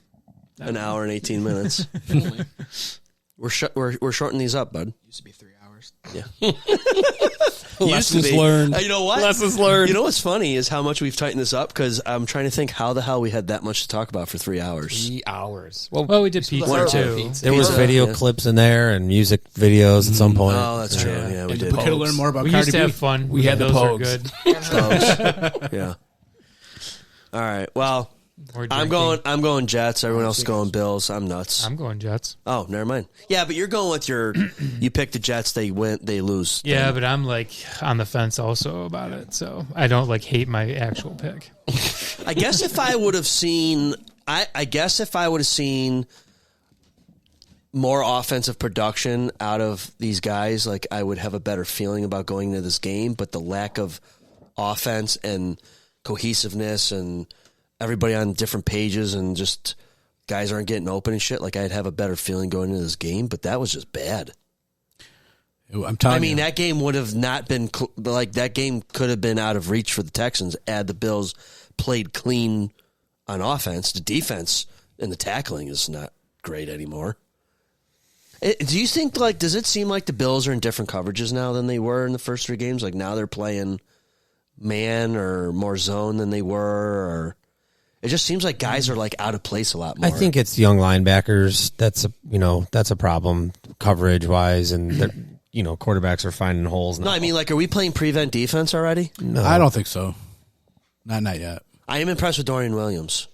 An hour and 18 minutes. Only. We're shortening these up, bud. Used to be 3 hours. Yeah. Lessons learned. You know what? Lessons learned. You know what's funny is how much we've tightened this up, because I'm trying to think how the hell we had that much to talk about for 3 hours. 3 hours. well, we did pizza One or too. two. There was Pizza, video yeah. clips in there and music videos at some point. Oh, that's true. Yeah, we did. We could have learned more about We Cardi used to B. have fun. We had the Those are pogues. good. Yeah. All right. Well, More I'm drinking. going Jets. Everyone else is going Bills. I'm nuts. I'm going Jets. Oh, never mind. Yeah, but you're going with your. You pick the Jets. They win. They lose. Yeah, but I'm like on the fence also about it. So I don't like hate my actual pick. I guess if I would have seen, I guess if I would have seen more offensive production out of these guys, like I would have a better feeling about going into this game. But the lack of offense and cohesiveness and everybody on different pages and just guys aren't getting open and shit, like I'd have a better feeling going into this game. But that was just bad. I'm telling you. That game would have not been like that game could have been out of reach for the Texans had the Bills played clean on offense. The defense and the tackling is not great anymore. Do you think, like, does it seem like the Bills are in different coverages now than they were in the first 3 games? Like now they're playing man or more zone than they were, or it just seems like guys are like out of place a lot more. I think it's young linebackers. That's a problem coverage wise, and quarterbacks are finding holes now. No, I mean, like, are we playing prevent defense already? No, I don't think so. Not yet. I am impressed with Dorian Williams.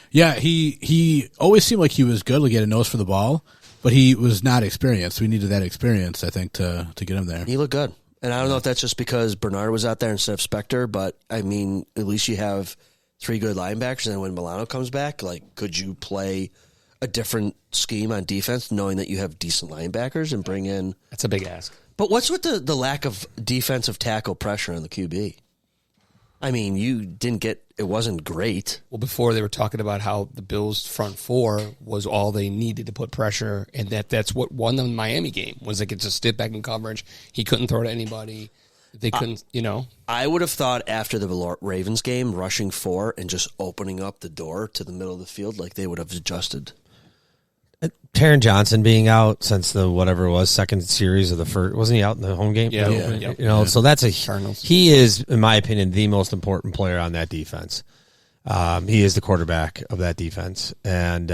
Yeah, he always seemed like he was good to get a nose for the ball, but he was not experienced. We needed that experience, I think, to get him there. He looked good. And I don't know if that's just because Bernard was out there instead of Spector, but, I mean, at least you have 3 good linebackers, and then when Milano comes back, like, could you play a different scheme on defense knowing that you have decent linebackers and bring in... That's a big ask. But what's with the lack of defensive tackle pressure on the QB? I mean, you didn't get... It wasn't great. Well, before they were talking about how the Bills' front 4 was all they needed to put pressure, and that's what won them the Miami game, was they could just sit back in coverage. He couldn't throw to anybody. They couldn't, I would have thought after the Ravens game, rushing 4 and just opening up the door to the middle of the field, like they would have adjusted. Taron Johnson being out since the whatever it was second series of the first, wasn't he out in the home game? Yeah. So that's Cardinals. He is, in my opinion, the most important player on that defense. He is the quarterback of that defense, and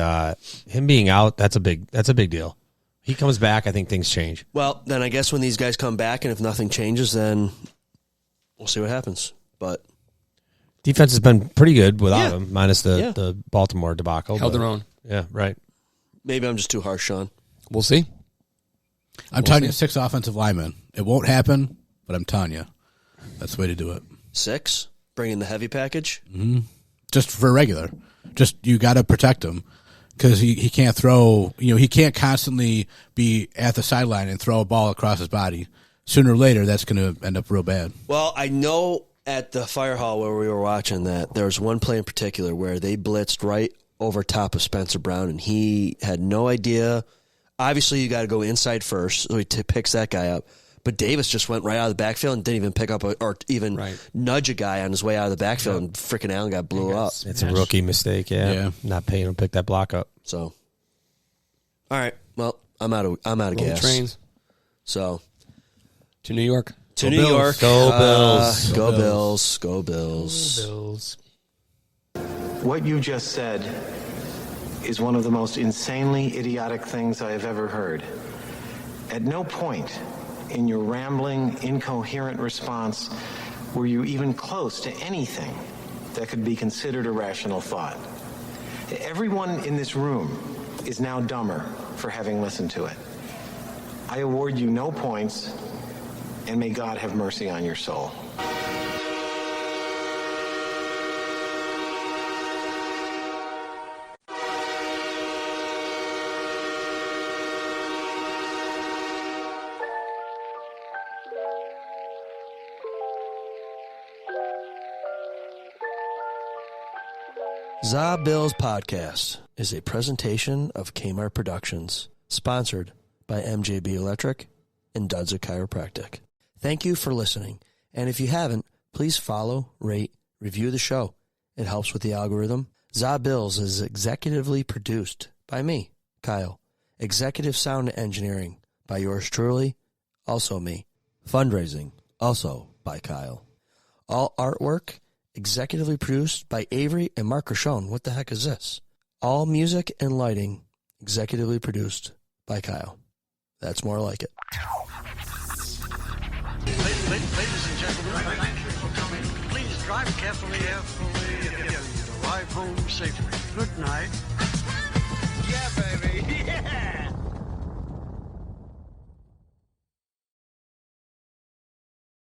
him being out, that's a big deal. He comes back, I think things change. Well, then I guess when these guys come back, and if nothing changes, then we'll see what happens. But defense has been pretty good without him, minus the Baltimore debacle. Held their own. Yeah, right. Maybe I'm just too harsh, Sean. We'll see. I'm telling you, 6 offensive linemen. It won't happen, but I'm telling you, that's the way to do it. 6? Bring in the heavy package? Mm-hmm. Just for regular. Just, you got to protect him because he can't throw, he can't constantly be at the sideline and throw a ball across his body. Sooner or later, that's going to end up real bad. Well, I know at the fire hall where we were watching that, there was one play in particular where they blitzed right over top of Spencer Brown, and he had no idea. Obviously, you got to go inside first, so he picks that guy up. But Davis just went right out of the backfield and didn't even pick up or even nudge a guy on his way out of the backfield, and freaking Allen got blew up. It's a rookie mistake, not paying him to pick that block up. So, all right, well, I'm out of gas. Trains. So, to New York. To New York. Go Bills. Go Bills. Go Bills. Bills. What you just said is one of the most insanely idiotic things I have ever heard. At no point in your rambling, incoherent response were you even close to anything that could be considered a rational thought. Everyone in this room is now dumber for having listened to it. I award you no points, and may God have mercy on your soul. ZaBillsPodcast is a presentation of Kmart Productions, sponsored by MJB Electric and Dudzik Chiropractic. Thank you for listening, and if you haven't, please follow, rate, review the show. It helps with the algorithm. ZaBills is executively produced by me, Kyle. Executive sound engineering by yours truly, also me. Fundraising, also by Kyle. All artwork executively produced by Avery and Mark Rochon. What the heck is this? All music and lighting executively produced by Kyle. That's more like it. Ladies and gentlemen, thank you for coming. Please drive carefully. Arrive home safely. Good night.